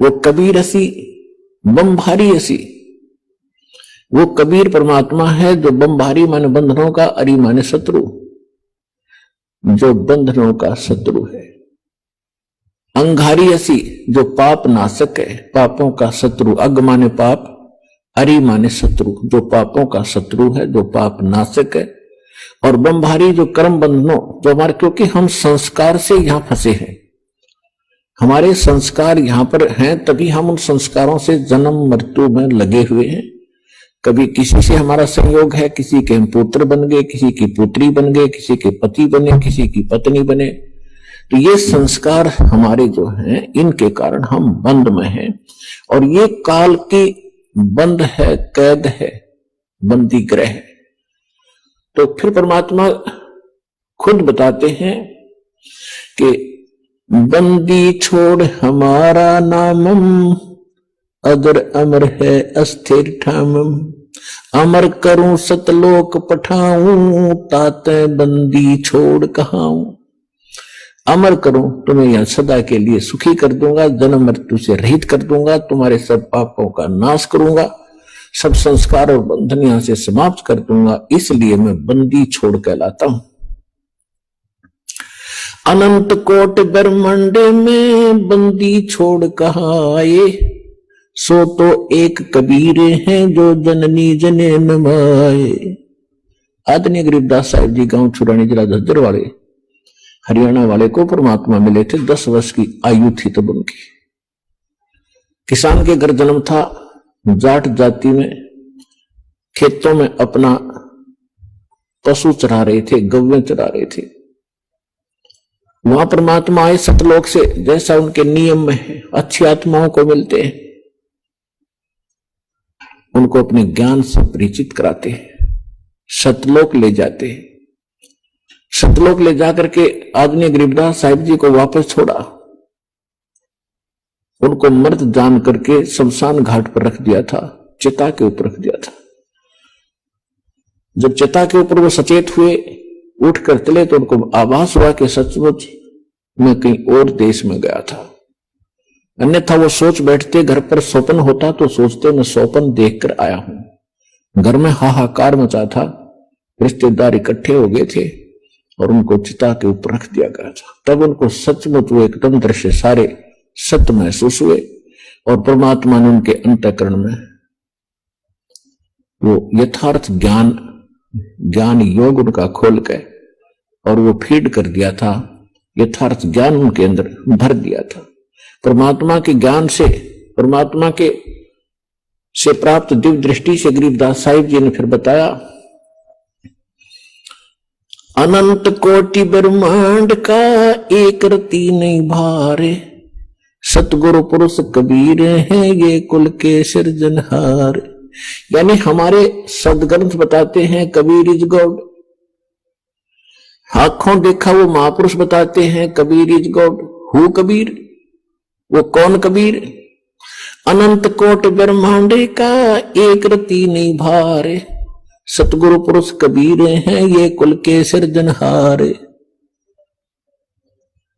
वो कबीर असी बमभारी असी, वो कबीर परमात्मा है जो बमभारी माने बंधनों का, अरी माने शत्रु, जो बंधनों का शत्रु है। अंगारी असी जो पाप नाशक है, पापों का शत्रु। अग माने पाप, अरि माने शत्रु, जो पापों का शत्रु है, जो पाप नाशक है। और बमभारी जो कर्म बंधनों, जो हमारे, क्योंकि हम संस्कार से यहां फंसे हैं, हमारे संस्कार यहां पर हैं, तभी हम उन संस्कारों से जन्म मृत्यु में लगे हुए हैं। कभी किसी से हमारा संयोग है, किसी के हम पुत्र बन गए, किसी की पुत्री बन गए, किसी के पति बने, किसी की पत्नी बने। तो ये संस्कार हमारे जो हैं, इनके कारण हम बंद में हैं, और ये काल की बंद है, कैद है, बंदी ग्रह है। तो फिर परमात्मा खुद बताते हैं कि बंदी छोड़ हमारा नामम, अदर अमर है अस्थिर ठामम। अमर करूं सतलोक पठाऊं, ताते बंदी छोड़ कहाऊं। अमर करूं, तुम्हें यहां सदा के लिए सुखी कर दूंगा, जन्म मृत्यु से रहित कर दूंगा, तुम्हारे सब पापों का नाश करूंगा, सब संस्कार और बंधन यहां से समाप्त कर दूंगा, इसलिए मैं बंदी छोड़ कहलाता हूं। अनंत कोट ब्रह्मांड में बंदी छोड़ कहाँ आए, सो तो एक कबीर हैं जो जननी जने नमाए। आदरणीय गरीबदास साहिब जी गांव छुरानी जिला झज्जर वाले, हरियाणा वाले को परमात्मा मिले थे। 10 वर्ष की आयु थी तब उनकी। किसान के घर जन्म था, जाट जाति में, खेतों में अपना पशु चरा रहे थे, गौवें चरा रहे थे। वहां परमात्मा आए सतलोक से, जैसा उनके नियम में है, अच्छी आत्माओं को मिलते हैं, उनको अपने ज्ञान से परिचित कराते हैं, सतलोक ले जाते हैं। सतलोक ले जाकर के आदरणीय गरीबदास साहिब जी को वापस छोड़ा, उनको मृत जान करके शमशान घाट पर रख दिया था, चिता के ऊपर रख दिया था। जब चिता के ऊपर वो सचेत हुए, उठ कर चले, तो उनको आभास हुआ कि सचमुच मैं कहीं और देश में गया था। अन्यथा वो सोच बैठते, घर पर स्वप्न होता तो सोचते मैं स्वप्न देखकर आया हूं। घर में हाहाकार मचा था, रिश्तेदार इकट्ठे हो गए थे और उनको चिता के ऊपर रख दिया गया था। तब उनको सचमुच वो एकदम दृश्य सारे सत्य महसूस हुए, और परमात्मा ने उनके अंतःकरण में वो यथार्थ ज्ञान योग उनका खोल के और वो फीड कर दिया था, यथार्थ ज्ञान उनके अंदर भर दिया था। परमात्मा के ज्ञान से, परमात्मा के से प्राप्त दिव्य दृष्टि से गरीबदास साहिब जी ने फिर बताया, अनंत कोटि ब्रह्मांड का एक रति नहीं भारे, सतगुरु पुरुष कबीर हैं ये कुल के सिरजनहार। यानी हमारे सदग्रंथ बताते हैं कबीर इज गॉड, आंखों देखा वो महापुरुष बताते हैं Kabir is God. Who Kabir, वो कौन कबीर? अनंत कोट ब्रह्मांड का एक रति नहीं भारे, सतगुरु पुरुष कबीर हैं ये कुल के सिरजनहार।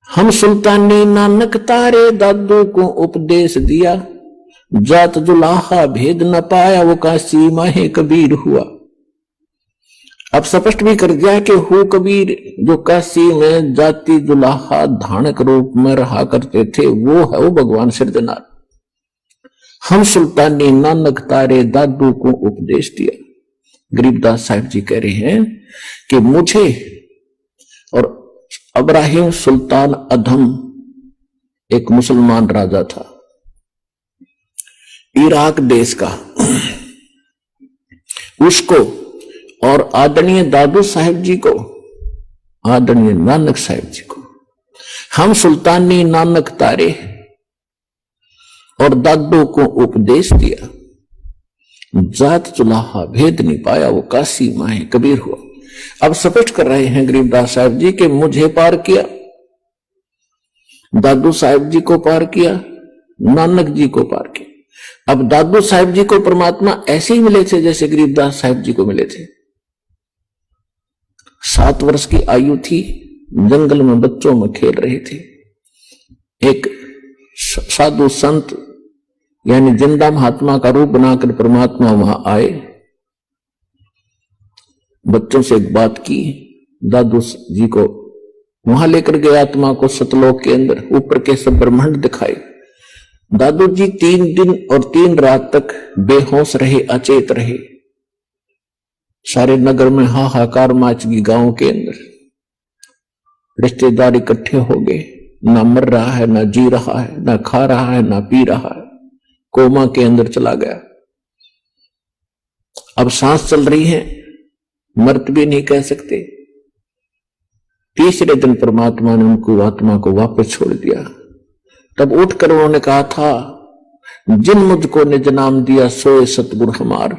हम सुल्तानी नानक तारे दादू को उपदेश दिया, जात जुलाहा भेद न पाया वो काशी माहे कबीर हुआ। अब स्पष्ट भी कर दिया कि हु कबीर, जो काशी में जाति जुलाहा धानक रूप में रहा करते थे, वो है वो भगवान सिरजनार। हम सुल्तानी नानक तारे दादू को उपदेश दिया। गरीबदास साहिब जी कह रहे हैं कि मुझे और इब्राहिम सुल्तान अधम, एक मुसलमान राजा था इराक देश का, उसको और आदरणीय दादू साहिब जी को, आदरणीय नानक साहिब जी को, हम सुल्तानी नानक तारे और दादू को उपदेश दिया, जात चुलाहा भेद नहीं पाया वो काशी माहे कबीर हुआ। अब स्पष्ट कर रहे हैं गरीबदास साहिब जी कि मुझे पार किया, दादू साहिब जी को पार किया, नानक जी को पार किया। अब दादू साहिब जी को परमात्मा ऐसे ही मिले थे जैसे गरीबदास साहिब जी को मिले थे। 7 वर्ष की आयु थी, जंगल में बच्चों में खेल रहे थे। एक साधु संत यानी जिंदा महात्मा का रूप बनाकर परमात्मा वहां आए, बच्चों से एक बात की, दादू जी को वहां लेकर गए, आत्मा को सतलोक के अंदर ऊपर के सब ब्रह्मांड दिखाए। दादू जी 3 दिन और 3 रात तक बेहोश रहे, अचेत रहे। सारे नगर में हाहाकार मच गई, गांव के अंदर रिश्तेदार इकट्ठे हो गए, ना मर रहा है, ना जी रहा है, ना खा रहा है, ना पी रहा है, कोमा के अंदर चला गया। अब सांस चल रही है, मर्त भी नहीं कह सकते। तीसरे दिन परमात्मा ने उनको आत्मा को वापस छोड़ दिया। तब उठकर उन्होंने कहा था, जिन मुझको निज नाम दिया सोए सतगुरु हमार,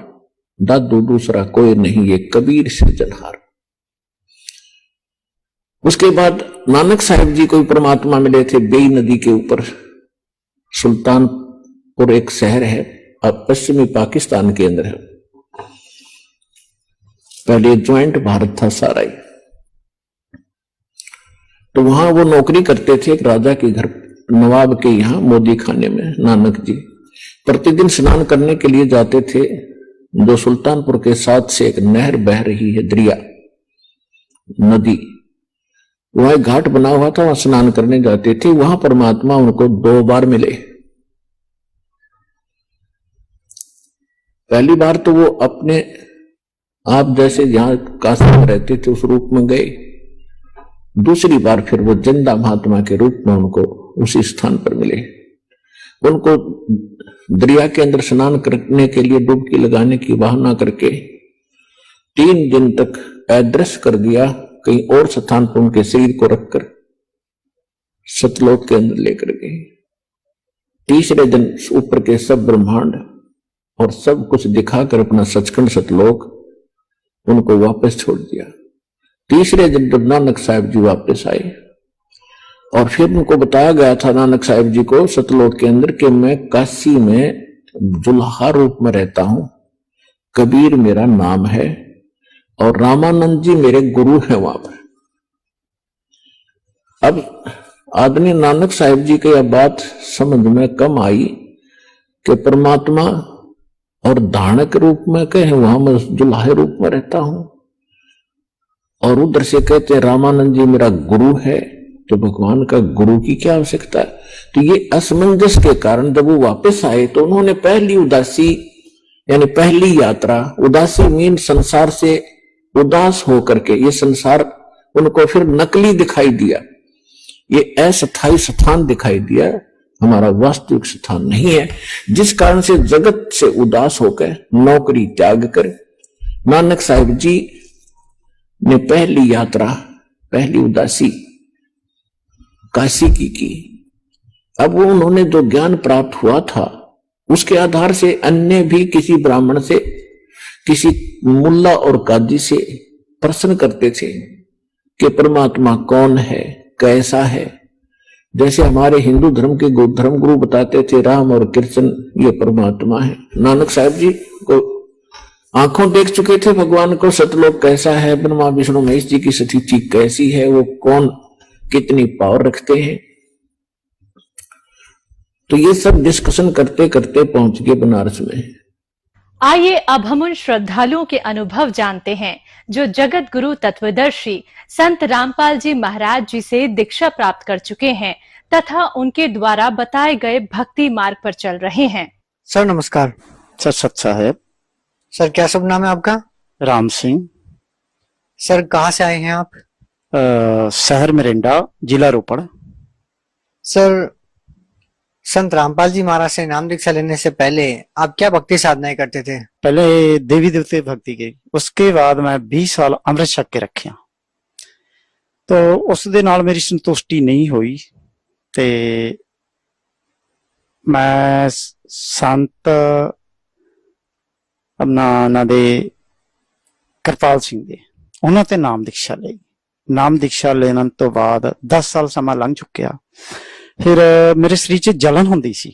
दादू दूसरा कोई नहीं, ये कबीर सृजनहार। उसके बाद नानक साहिब जी को परमात्मा मिले थे बेई नदी के ऊपर। सुल्तानपुर एक शहर है, अब पश्चिमी पाकिस्तान के अंदर है। पहले ज्वाइंट भारत था सारा ही। तो वहां वो नौकरी करते थे एक राजा के घर, नवाब के यहां मोदी खाने में। नानक जी प्रतिदिन स्नान करने के लिए जाते थे। जो सुल्तानपुर के साथ से एक नहर बह रही है, दरिया नदी, वहां एक घाट बना हुआ था, वहां स्नान करने जाते थे। वहां परमात्मा उनको 2 बार मिले। पहली बार तो वो अपने आप जैसे जहां काशी में रहते थे उस रूप में गए। दूसरी बार फिर वो जिंदा महात्मा के रूप में उनको उसी स्थान पर मिले। उनको दरिया के अंदर स्नान करने के लिए डुबकी लगाने की बहाना करके 3 दिन तक अदृश्य कर दिया, कहीं और स्थान पर उनके शरीर को रखकर सतलोक के अंदर लेकर गए। तीसरे दिन ऊपर के सब ब्रह्मांड और सब कुछ दिखाकर अपना सचखंड सतलोक उनको वापस छोड़ दिया। तीसरे दिन जब नानक साहिब जी वापस आए और फिर उनको बताया गया था नानक साहिब जी को सतलोक के अंदर कि मैं काशी में जुल्हा रूप में रहता हूं, कबीर मेरा नाम है और रामानंद जी मेरे गुरु हैं वहां पर। अब आदमी नानक साहिब जी की यह बात समझ में कम आई कि परमात्मा और धानक रूप में कहे वहां मैं जुल्हा रूप में रहता हूं, और उधर से कहते हैं रामानंद जी मेरा गुरु है, तो भगवान का गुरु की क्या आवश्यकता है। तो ये असमंजस के कारण जब वो वापस आए तो उन्होंने पहली उदासी यानी पहली यात्रा, उदासी मीन संसार से उदास होकर के, ये संसार उनको फिर नकली दिखाई दिया, ये अस्थायी स्थान दिखाई दिया, हमारा वास्तविक स्थान नहीं है। जिस कारण से जगत से उदास होकर नौकरी त्याग कर नानक साहिब जी ने पहली यात्रा, पहली उदासी काशी की। अब वो उन्होंने जो ज्ञान प्राप्त हुआ था उसके आधार से अन्य भी किसी ब्राह्मण से, किसी मुल्ला और काजी से प्रश्न करते थे कि परमात्मा कौन है, कैसा है। जैसे हमारे हिंदू धर्म के धर्म गुरु बताते थे राम और कृष्ण ये परमात्मा है। नानक साहिब जी को आंखों देख चुके थे भगवान को, सतलोक कैसा है, ब्रह्मा विष्णु महेश जी की स्थिति कैसी है, वो कौन कितनी पावर रखते हैं। तो ये सब डिस्कशन करते करते पहुंच गए बनारस में।
आइए अब हम उन श्रद्धालुओं के अनुभव जानते हैं जो जगत गुरु तत्वदर्शी संत रामपाल जी महाराज जी से दीक्षा प्राप्त कर चुके हैं तथा उनके द्वारा बताए गए भक्ति मार्ग पर चल रहे हैं।
सर नमस्कार।
सर सत साहेब।
सर क्या शुभ नाम है आपका?
राम सिंह।
सर कहाँ से आए हैं आप?
शहर मिरिंडा, जिला रोपड़।
सर संत रामपाल जी महाराज से नाम दीक्षा लेने से पहले आप क्या भक्ति साधनाएं करते थे?
पहले देवी देवते भक्ति की, उसके बाद मैं 20 साल अमृत छक के रखिया। तो उस दे नाल मेरी संतुष्टि नहीं हुई ते मैं संत अपना दे कृपाल सिंह दे उन्होंने ते नाम दीक्षा ली। नाम दीक्षा लेने तो बाद 10 साल समा लंघ चुकिया। फिर मेरे शरीर च जलन होंदी सी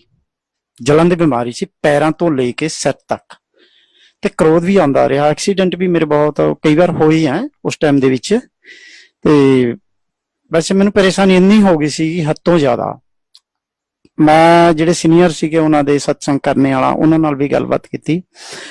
ਜਲਨ ਦੀ ਬਿਮਾਰੀ ਸੀ ਪੈਰਾਂ ਤੋਂ ਲੈ ਕੇ ਸਿਰ ਤੱਕ, ਤੇ ਕ੍ਰੋਧ ਵੀ ਆਉਂਦਾ ਰਿਹਾ। ਐਕਸੀਡੈਂਟ ਵੀ ਮੇਰੇ ਬਹੁਤ ਕਈ ਵਾਰ ਹੋਏ ਆ ਉਸ ਟਾਈਮ ਦੇ ਵਿੱਚ। ਤੇ ਵੈਸੇ ਮੈਨੂੰ ਪਰੇਸ਼ਾਨੀ ਇੰਨੀ ਹੋ ਗਈ ਸੀ ਹੱਦ ਤੋਂ ਜ਼ਿਆਦਾ। ਮੈਂ ਜਿਹੜੇ ਸੀਨੀਅਰ ਸੀਗੇ ਉਹਨਾਂ ਦੇ ਸਤਸੰਗ ਕਰਨੇ ਵਾਲਾ, ਉਹਨਾਂ ਨਾਲ ਵੀ ਗੱਲਬਾਤ ਕੀਤੀ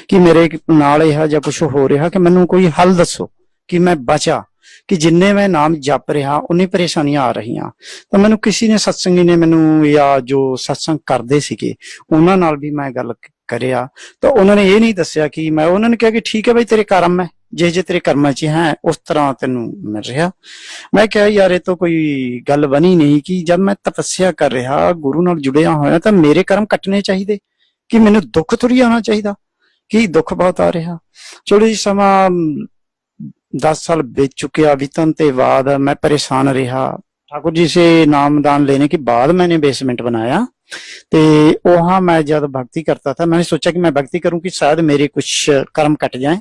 ਕਿ ਮੇਰੇ ਨਾਲ ਇਹ ਜਾਂ ਕੁਝ ਹੋ ਰਿਹਾ, ਕਿ ਮੈਨੂੰ ਕੋਈ ਹੱਲ ਦੱਸੋ ਕਿ ਮੈਂ ਬਚਾ, ਕਿ ਜਿੰਨੇ ਮੈਂ ਨਾਮ ਜਪ ਰਿਹਾ ਉਨੀ ਪਰੇਸ਼ਾਨੀਆਂ ਆ ਰਹੀਆਂ। ਤਾਂ ਮੈਨੂੰ ਕਿਸੇ ਨੇ, ਸਤਸੰਗੀ ਨੇ ਮੈਨੂੰ, ਜਾਂ ਜੋ ਸਤਸੰਗ ਕਰਦੇ ਸੀਗੇ ਉਹਨਾਂ ਨਾਲ ਵੀ ਮੈਂ ਗੱਲ ਕਰਿਆ, ਤਾਂ ਉਹਨਾਂ ਨੇ ਇਹ ਨਹੀਂ ਦੱਸਿਆ ਕਿ ਮੈਂ, ਉਹਨਾਂ ਨੇ ਕਿਹਾ ਕਿ ਠੀਕ ਹੈ ਬਈ ਤੇਰੇ ਕਰਮ ਹੈ, ਜੇ ਤੇਰੇ ਕਰਮਾਂ 'ਚ ਹੈ ਉਸ ਤਰ੍ਹਾਂ ਤੈਨੂੰ ਮਿਲ ਰਿਹਾ। ਮੈਂ ਕਿਹਾ ਯਾਰ ਇਹ ਤਾਂ ਕੋਈ ਗੱਲ ਬਣੀ ਨਹੀਂ, ਕਿ ਜਦ ਮੈਂ ਤਪੱਸਿਆ ਕਰ ਰਿਹਾ, ਗੁਰੂ ਨਾਲ ਜੁੜਿਆ ਹੋਇਆ, ਤਾਂ ਮੇਰੇ ਕਰਮ ਕੱਟਣੇ ਚਾਹੀਦੇ, ਕਿ ਮੈਨੂੰ ਦੁੱਖ ਥੋੜੀ ਆਉਣਾ ਚਾਹੀਦਾ, ਕਿ ਦੁੱਖ ਬਹੁਤ ਆ ਰਿਹਾ। ਚਲੋ ਜੀ, ਸਮਾਂ 10 साल बीत चुके। बीतन के बाद मैं परेशान रहा। ठाकुर जी से नामदान लेने के बाद मैंने बेसमेंट बनाया, तो वहां मैं जब भक्ति करता था, मैंने सोचा कि मैं भक्ति करूं कि शायद मेरे कुछ कर्म कट जाएं,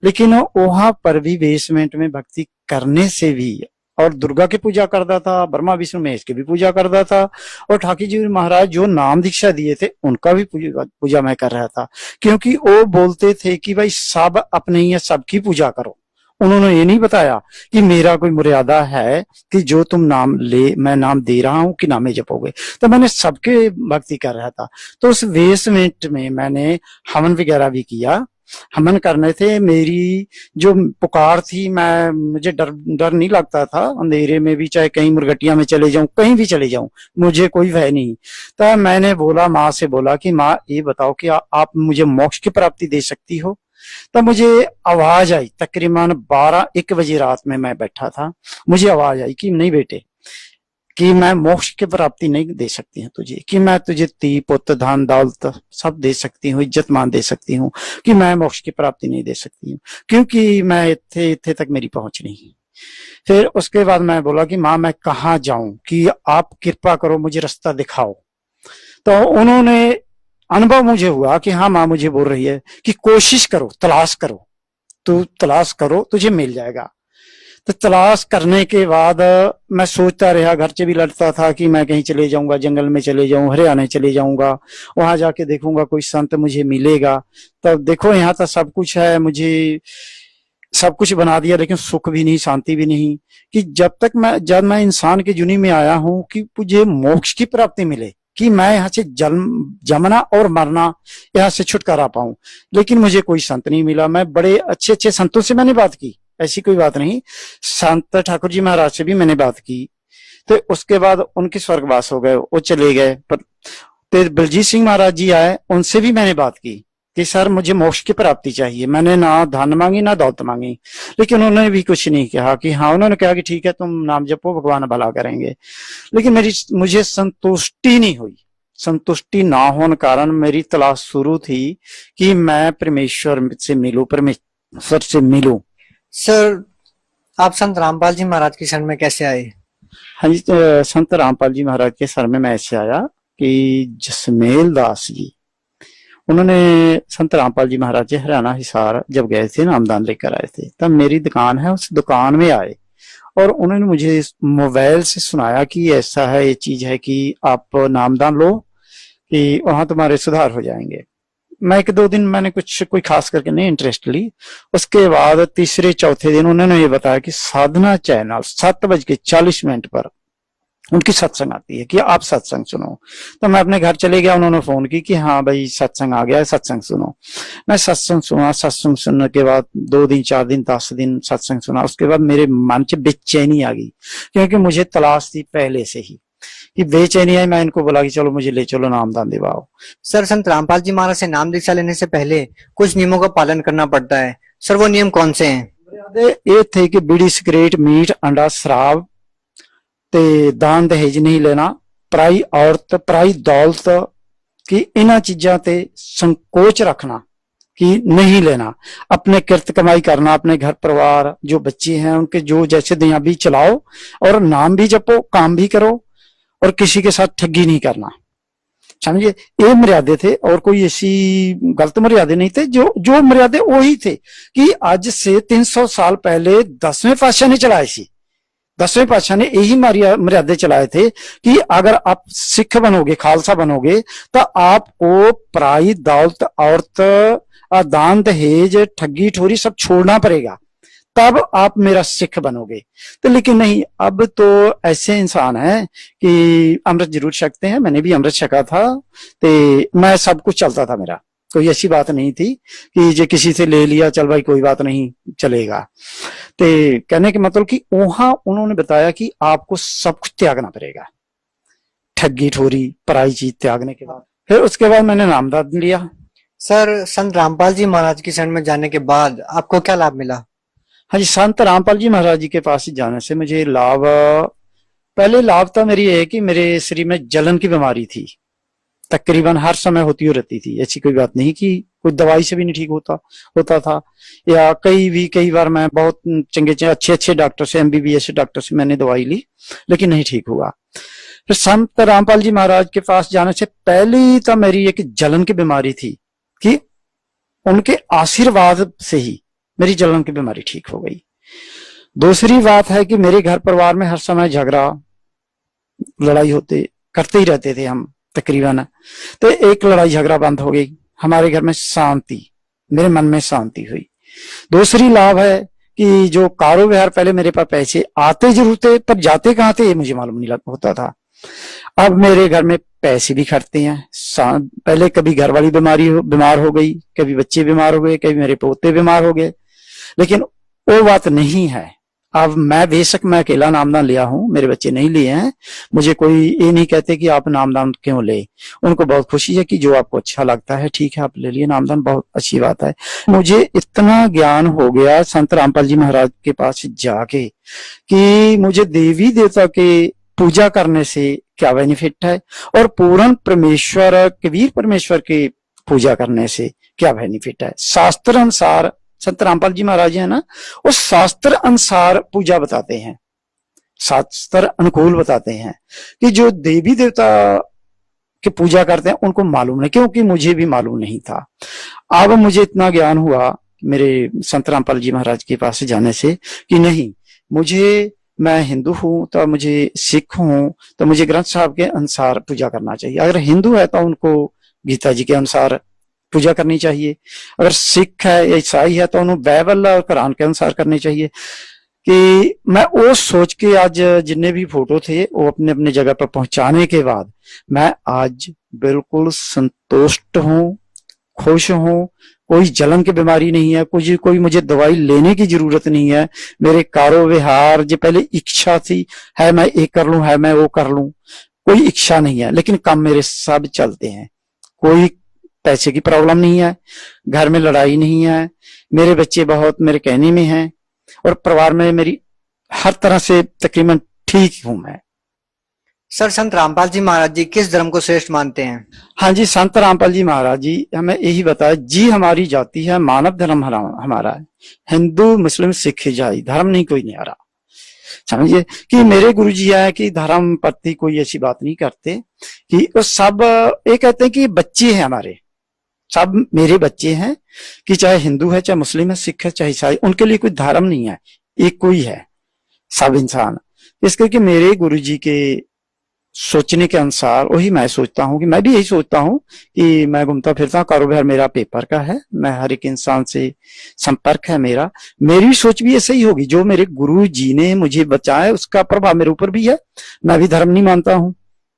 लेकिन वहां पर भी बेसमेंट में भक्ति करने से भी, और दुर्गा की पूजा करता था, ब्रह्मा विष्णु महेश की भी पूजा करता था, और ठाकुर जी महाराज जो नाम दीक्षा दिए थे उनका भी पूजा मैं कर रहा था, क्योंकि वो बोलते थे कि भाई सब अपने ही है, सबकी पूजा करो। उन्होंने ये नहीं बताया कि मेरा कोई मर्यादा है कि जो तुम नाम ले, मैं नाम दे रहा हूं कि नामे जपोगे। तो मैंने सबके भक्ति कर रहा था। तो उस बेसमेंट में मैंने हवन वगैरह भी किया। हवन करने थे, मेरी जो पुकार थी, मुझे डर नहीं लगता था अंधेरे में भी, चाहे कहीं मुरगटिया में चले जाऊं, कहीं भी चले जाऊं, मुझे कोई भय नहीं। तो मैंने बोला, माँ से बोला कि माँ ये बताओ कि आप मुझे मोक्ष की प्राप्ति दे सकती हो। तब मुझे आवाज आई, तकरीबन 12-1 बजे रात में मैं बैठा था, मुझे आवाज आई कि नहीं बेटे, कि मैं मोक्ष की प्राप्ति नहीं दे सकती हूँ तुझे, कि मैं तुझे ती पुत्र धन दौलत सब दे सकती हूँ, इज्जत मान दे सकती हूँ, कि मैं मोक्ष की प्राप्ति नहीं दे सकती हूँ, क्योंकि मैं इत्थे तक मेरी पहुंच नहीं। फिर उसके बाद मैं बोला कि माँ मैं कहाँ जाऊं, कि आप कृपा करो मुझे रास्ता दिखाओ। तो उन्होंने, अनुभव मुझे हुआ कि हाँ माँ मुझे बोल रही है कि कोशिश करो, तलाश करो, तू तलाश करो, तुझे मिल जाएगा। तो तलाश करने के बाद मैं सोचता रहा, घर से भी लड़ता था कि मैं कहीं चले जाऊंगा, जंगल में चले जाऊं, हरियाणा चले जाऊंगा, वहां जाके देखूंगा कोई संत मुझे मिलेगा। तब देखो यहाँ तो सब कुछ है, मुझे सब कुछ बना दिया, लेकिन सुख भी नहीं, शांति भी नहीं, कि जब मैं इंसान की जुनी में आया हूं कि मुझे मोक्ष की प्राप्ति मिले, कि मैं यहाँ से जमना और मरना, यहाँ से छुटकारा पाऊं। लेकिन मुझे कोई संत नहीं मिला। मैं बड़े अच्छे अच्छे संतों से मैंने बात की, ऐसी कोई बात नहीं, संत ठाकुर जी महाराज से भी मैंने बात की। तो उसके बाद उनके स्वर्गवास हो गए, वो चले गए। तो बलजीत सिंह महाराज जी आए, उनसे भी मैंने बात की कि सर मुझे मोक्ष की प्राप्ति चाहिए। मैंने ना धन मांगी ना दौलत मांगी, लेकिन उन्होंने भी कुछ नहीं कहा। कि हाँ, उन्होंने कहा कि ठीक है तुम नाम जपो, भगवान भला करेंगे। लेकिन मुझे संतुष्टि नहीं हुई। संतुष्टि ना होने कारण मेरी तलाश शुरू थी कि मैं परमेश्वर से मिलूं, परमेश्वर से मिलूं।
सर, आप संत रामपाल जी महाराज के शरण में कैसे आए?
हाँ जी, संत रामपाल जी महाराज के शरण में मैं ऐसे आया कि जसमेल दास जी, उन्होंने संत रामपाल जी महाराज जी हरियाणा हिसार जब गए थे, नामदान लेकर आए थे। तब मेरी दुकान है, उस दुकान में आए और उन्होंने मुझे मोबाइल से सुनाया कि ऐसा है, ये चीज है कि आप नामदान लो, कि वहां तुम्हारे सुधार हो जाएंगे। मैं 1-2 दिन मैंने कोई खास करके नहीं इंटरेस्ट ली। उसके बाद तीसरे चौथे दिन उन्होंने ये बताया कि साधना चैनल 7:40 पर उनकी सत्संग आती है, कि आप सत्संग सुनो। तो मैं अपने घर चले गया, उन्होंने फोन की कि हाँ भाई सत्संग आ गया है, सत्संग सुनो। मैं सत्संग सुना। सत्संग सुनने के बाद 2 दिन 4 दिन 10 दिन सत्संग सुना। उसके बाद मेरे मन से बेचैनी आ गई, क्योंकि मुझे तलाश थी पहले से ही, कि बेचैनी आई। मैं इनको बोला कि चलो मुझे ले चलो, नामदान दिवाओ।
सर, संत रामपाल जी महाराज से नाम दीक्षा लेने से पहले कुछ नियमों का पालन करना पड़ता है। सर, वो नियम कौन से हैं?
ये थे कि बीड़ी, सिगरेट, मीट, अंडा, शराब, ते दान दहेज नहीं लेना, पराई औरत, पराई दौलत, कि इन्हां चीजां ते संकोच रखना, कि नहीं लेना। अपने किरत कमाई करना, अपने घर परिवार जो बच्चे हैं उनके जो जैसे दिया भी चलाओ, और नाम भी जपो, काम भी करो, और किसी के साथ ठगी नहीं करना। समझिए, ये मर्यादे थे, और कोई ऐसी गलत मर्यादे नहीं थे। जो मर्यादे वही थे कि आज से 300 साल पहले 10वें पातशाह ने चलाए सी। 10वें पातशाह ने यही मर्यादे चलाए थे कि अगर आप सिख बनोगे, खालसा बनोगे, तो आपको पराई दौलत, औरत, दान दहेज, ठगी ठोरी सब छोड़ना पड़ेगा, तब आप मेरा सिख बनोगे। तो लेकिन नहीं, अब तो ऐसे इंसान हैं कि अमृत जरूर छकते हैं, मैंने भी अमृत छका था, तो मैं सब कुछ चलता था मेरा, कोई ऐसी बात नहीं थी कि जो किसी से ले लिया चल भाई कोई बात नहीं चलेगा। तो कहने के मतलब कि वहां उन्होंने बताया कि आपको सब कुछ त्यागना पड़ेगा, ठगी ठोरी पराई चीज त्यागने के बाद। फिर उसके बाद मैंने नामदान लिया।
सर, संत रामपाल जी महाराज की शरण में जाने के बाद आपको क्या लाभ मिला?
हाँ जी, संत रामपाल जी महाराज जी के पास जाने से मुझे लाभ, पहले लाभ था मेरी है कि मेरे शरीर में जलन की बीमारी थी, तकरीबन हर समय होती रहती थी, ऐसी कोई बात नहीं कि कोई दवाई से भी नहीं ठीक होता था, या कई बार मैं बहुत चंगे अच्छे डॉक्टर से, MBBS डॉक्टर से मैंने दवाई ली, लेकिन नहीं ठीक हुआ। फिर संत रामपाल जी महाराज के पास जाने से पहले ही तो मेरी एक जलन की बीमारी थी कि उनके आशीर्वाद से ही मेरी जलन की बीमारी ठीक हो गई। दूसरी बात है कि मेरे घर परिवार में हर समय झगड़ा लड़ाई करते ही रहते थे हम तकरीबन, तो एक लड़ाई झगड़ा बंद हो गई, हमारे घर में शांति, मेरे मन में शांति हुई। दूसरी लाभ है कि जो कारोबार, पहले मेरे पास पैसे आते जरूर थे पर जाते कहाँ थे ये मुझे मालूम नहीं होता था, अब मेरे घर में पैसे भी खर्चते हैं। पहले कभी घर वाली बीमार हो गई, कभी बच्चे बीमार हो गए, कभी मेरे पोते बीमार हो गए, लेकिन वो बात नहीं है। अब मैं बेशक मैं अकेला नामदान लिया हूं, मेरे बच्चे नहीं लिए हैं, मुझे कोई ये नहीं कहते कि आप नामदान क्यों ले, उनको बहुत खुशी है कि जो आपको अच्छा लगता है ठीक है आप ले लिए नामदान, बहुत अच्छी बात है। मुझे इतना ज्ञान हो गया संत रामपाल जी महाराज के पास जाके कि मुझे देवी देवता के पूजा करने से क्या बेनिफिट है और पूर्ण परमेश्वर, कबीर परमेश्वर की पूजा करने से क्या बेनिफिट है। शास्त्र अनुसार संत रामपाल जी महाराज है ना, वो शास्त्र अनुसार पूजा बताते हैं, शास्त्र अनुकूल बताते हैं कि जो देवी देवता की पूजा करते हैं उनको मालूम नहीं, क्योंकि मुझे भी मालूम नहीं था। अब मुझे इतना ज्ञान हुआ मेरे संत रामपाल जी महाराज के पास जाने से कि नहीं, मैं हिंदू हूं तो मुझे, सिख हूं तो मुझे ग्रंथ साहब के अनुसार पूजा करना चाहिए। अगर हिंदू है तो उनको गीता जी के अनुसार पूजा करनी चाहिए, अगर सिख है या ईसाई है तो उन्हें बाइबल और कुरान के अनुसार करनी चाहिए। कि मैं वो सोच के आज जितने भी फोटो थे वो अपने अपने जगह पर पहुंचाने के बाद मैं आज बिल्कुल संतुष्ट हूं, खुश हूं, कोई जलन की बीमारी नहीं है, कोई मुझे दवाई लेने की जरूरत नहीं है। मेरे कारोबार जो पहले इच्छा थी, है मैं ये कर लूं, है मैं वो कर लूं, कोई इच्छा नहीं है, लेकिन काम मेरे सब चलते हैं, कोई पैसे की प्रॉब्लम नहीं है, घर में लड़ाई नहीं है, मेरे बच्चे बहुत मेरे कहने में हैं और परिवार में मेरी हर तरह से तकरीबन ठीक हूं मैं।
सर, संत रामपाल जी महाराज जी किस धर्म को श्रेष्ठ मानते हैं?
हाँ जी, संत रामपाल जी महाराज जी हमें यही बताया जी, हमारी जाति है, मानव धर्म हमारा है, हिंदू मुस्लिम सिख ईसाई धर्म नहीं कोई नहीं आ रहा। समझिए कि मेरे गुरु जी है कि धर्म प्रति कोई ऐसी बात नहीं करते कि वो सब ये कहते हैं कि बच्चे हैं हमारे, सब मेरे बच्चे हैं, कि चाहे हिंदू है, चाहे मुस्लिम है, सिख है, चाहे ईसाई, उनके लिए कोई धर्म नहीं है, एक कोई है, सब इंसान। इस करके मेरे गुरु जी के सोचने के अनुसार वही मैं सोचता हूँ कि मैं भी यही सोचता हूँ कि मैं घूमता फिरता, कारोबार मेरा पेपर का है, मैं हर एक इंसान से संपर्क है मेरा, मेरी सोच भी ऐसे ही होगी। जो मेरे गुरु जी ने मुझे बचाया उसका प्रभाव मेरे ऊपर भी है। मैं भी धर्म नहीं मानता हूँ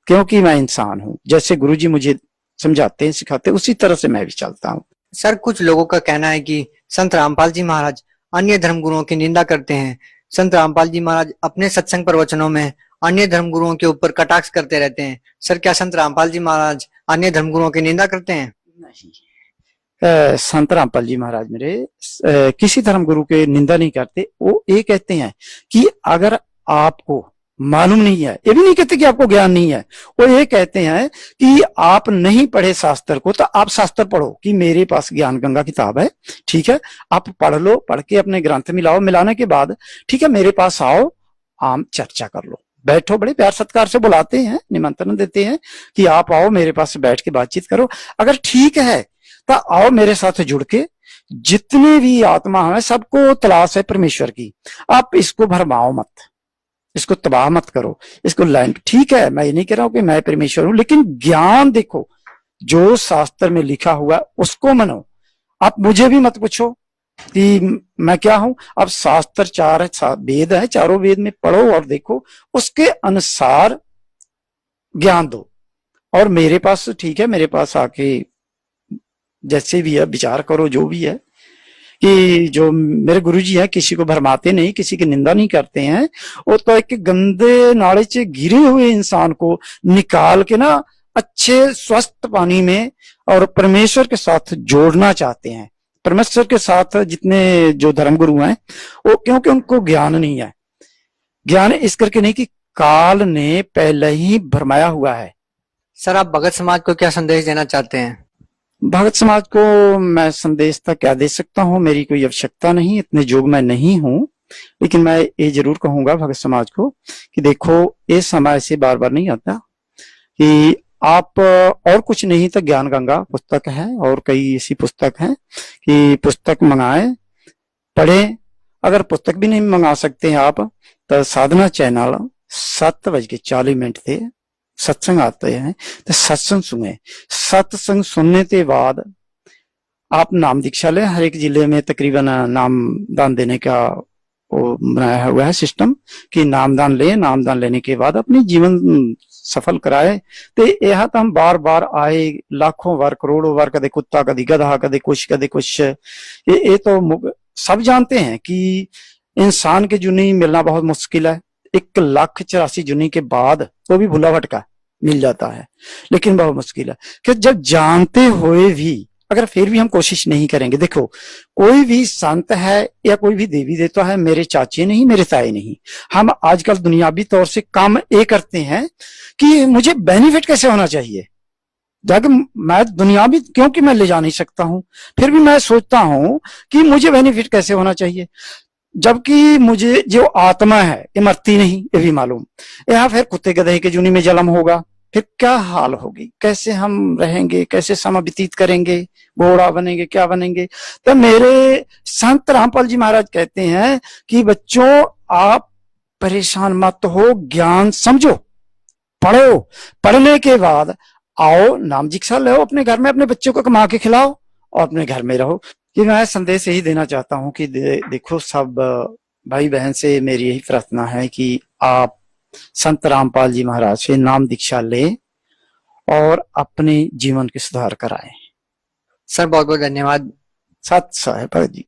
क्योंकि मैं इंसान हूँ, जैसे गुरु जी मुझे समझाते हैं, सिखाते हैं, उसी तरह से मैं भी चलता हूँ।
सर, कुछ लोगों का कहना है कि संत रामपाल जी महाराज अन्य धर्म गुरुओं की निंदा करते हैं। संत रामपाल जी महाराज अपने सत्संग प्रवचनों में अन्य धर्म गुरुओं के ऊपर कटाक्ष करते रहते हैं। सर, क्या संत रामपाल जी महाराज अन्य धर्म गुरुओं की निंदा करते हैं?
नहीं, संत रामपाल जी महाराज मेरे किसी धर्म गुरु के निंदा नहीं करते। वो ये कहते हैं कि अगर आपको मालूम नहीं है, ये भी नहीं कहते कि आपको ज्ञान नहीं है, वो ये कहते हैं कि आप नहीं पढ़े शास्त्र को तो आप शास्त्र पढ़ो, कि मेरे पास ज्ञान गंगा किताब है, ठीक है, आप पढ़ लो, पढ़ के अपने ग्रंथ मिलाओ, मिलाने के बाद ठीक है मेरे पास आओ, आम चर्चा कर लो, बैठो, बड़े प्यार सत्कार से बुलाते हैं, निमंत्रण देते हैं कि आप आओ मेरे पास बैठ के बातचीत करो, अगर ठीक है तो आओ मेरे साथ जुड़ के, जितने भी आत्मा है सबको तलाश है परमेश्वर की, आप इसको भरमाओ मत, इसको तबाह मत करो, इसको लाइन। ठीक है, मैं ये नहीं कह रहा हूं कि मैं परमेश्वर हूं, लेकिन ज्ञान देखो, जो शास्त्र में लिखा हुआ उसको मानो। आप मुझे भी मत पूछो कि मैं क्या हूं। अब शास्त्र चार वेद है, चारों वेद में पढ़ो और देखो, उसके अनुसार ज्ञान दो। और मेरे पास ठीक है, मेरे पास आके जैसे भी है विचार करो, जो भी है, कि जो मेरे गुरुजी हैं किसी को भरमाते नहीं, किसी की निंदा नहीं करते हैं। वो तो एक गंदे नाले से गिरे हुए इंसान को निकाल के ना अच्छे स्वस्थ पानी में और परमेश्वर के साथ जोड़ना चाहते हैं। परमेश्वर के साथ जितने जो धर्मगुरु हैं वो, क्योंकि उनको ज्ञान नहीं है। ज्ञान इस करके नहीं कि काल ने पहले ही भरमाया हुआ है।
सर, आप भगत समाज को क्या संदेश देना चाहते हैं?
भगत समाज को मैं संदेश तक क्या दे सकता हूँ, मेरी कोई आवश्यकता नहीं, इतने जोग मैं नहीं हूँ। लेकिन मैं ये जरूर कहूंगा भगत समाज को कि देखो, ये समय से बार बार नहीं आता कि आप और कुछ नहीं तो ज्ञान गंगा पुस्तक है और कई ऐसी पुस्तक हैं कि पुस्तक मंगाए, पढ़े। अगर पुस्तक भी नहीं मंगा सकते हैं आप, तो साधना चैनल 7:40 थे सत्संग आते हैं, तो सत्संग सुने। सत्संग सुनने के बाद आप नाम दीक्षा ले। हर एक जिले में तकरीबन नाम दान देने का वो बनाया हुआ है सिस्टम कि नामदान ले। नामदान लेने के बाद अपनी जीवन सफल कराए। तो यह तो हम बार बार आए, लाखों बार, करोड़ों बार, कदे कुत्ता, कदी गधा, कदे कुछ। ये तो सब जानते हैं कि इंसान के जुनी मिलना बहुत मुश्किल है। 1,84,000 जुनी के बाद तो भी भुला भटका मिल जाता है, लेकिन बहुत मुश्किल है। कि जब जानते हुए भी अगर फिर भी हम कोशिश नहीं करेंगे, देखो कोई भी संत है या कोई भी देवी देवता है मेरे चाचे नहीं, मेरे ताए नहीं। हम आजकल दुनियावी तौर से काम ये करते हैं कि मुझे बेनिफिट कैसे होना चाहिए, जब मैं दुनियावी, क्योंकि मैं ले जा नहीं सकता हूं, फिर भी मैं सोचता हूं कि मुझे बेनिफिट कैसे होना चाहिए। जबकि मुझे जो आत्मा है ये मरती नहीं, ये भी मालूम। या फिर कुत्ते गधे के जूनी में जन्म होगा, फिर क्या हाल होगी, कैसे हम रहेंगे, कैसे समय व्यतीत करेंगे, घोड़ा बनेंगे, क्या बनेंगे। तो मेरे संत रामपाल जी महाराज कहते हैं कि बच्चों आप परेशान मत हो, ज्ञान समझो, पढ़ो, पढ़ने के बाद आओ नाम दीक्षा लो, अपने घर में अपने बच्चों को कमा के खिलाओ और अपने घर में रहो। कि मैं संदेश यही देना चाहता हूं कि देखो सब भाई बहन से मेरी यही प्रार्थना है कि आप संत रामपाल जी महाराज से नाम दीक्षा ले और अपने जीवन के सुधार कराएं।
सर, बहुत बहुत धन्यवाद।
सत साहिब जी।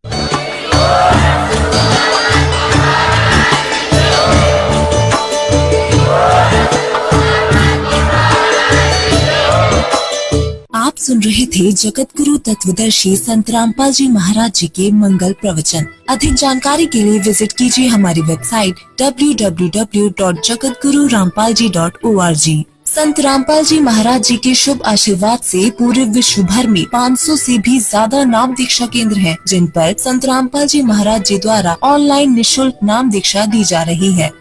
आप सुन रहे थे जगत गुरु तत्वदर्शी संत रामपाल जी महाराज जी के मंगल प्रवचन। अधिक जानकारी के लिए विजिट कीजिए हमारी वेबसाइट www.jagatgururampalji.org। संत रामपाल जी महाराज जी के शुभ आशीर्वाद से पूरे विश्व भर में 500 से भी ज्यादा नाम दीक्षा केंद्र हैं, जिन पर संत रामपाल जी महाराज जी द्वारा ऑनलाइन निशुल्क नाम दीक्षा दी जा रही है।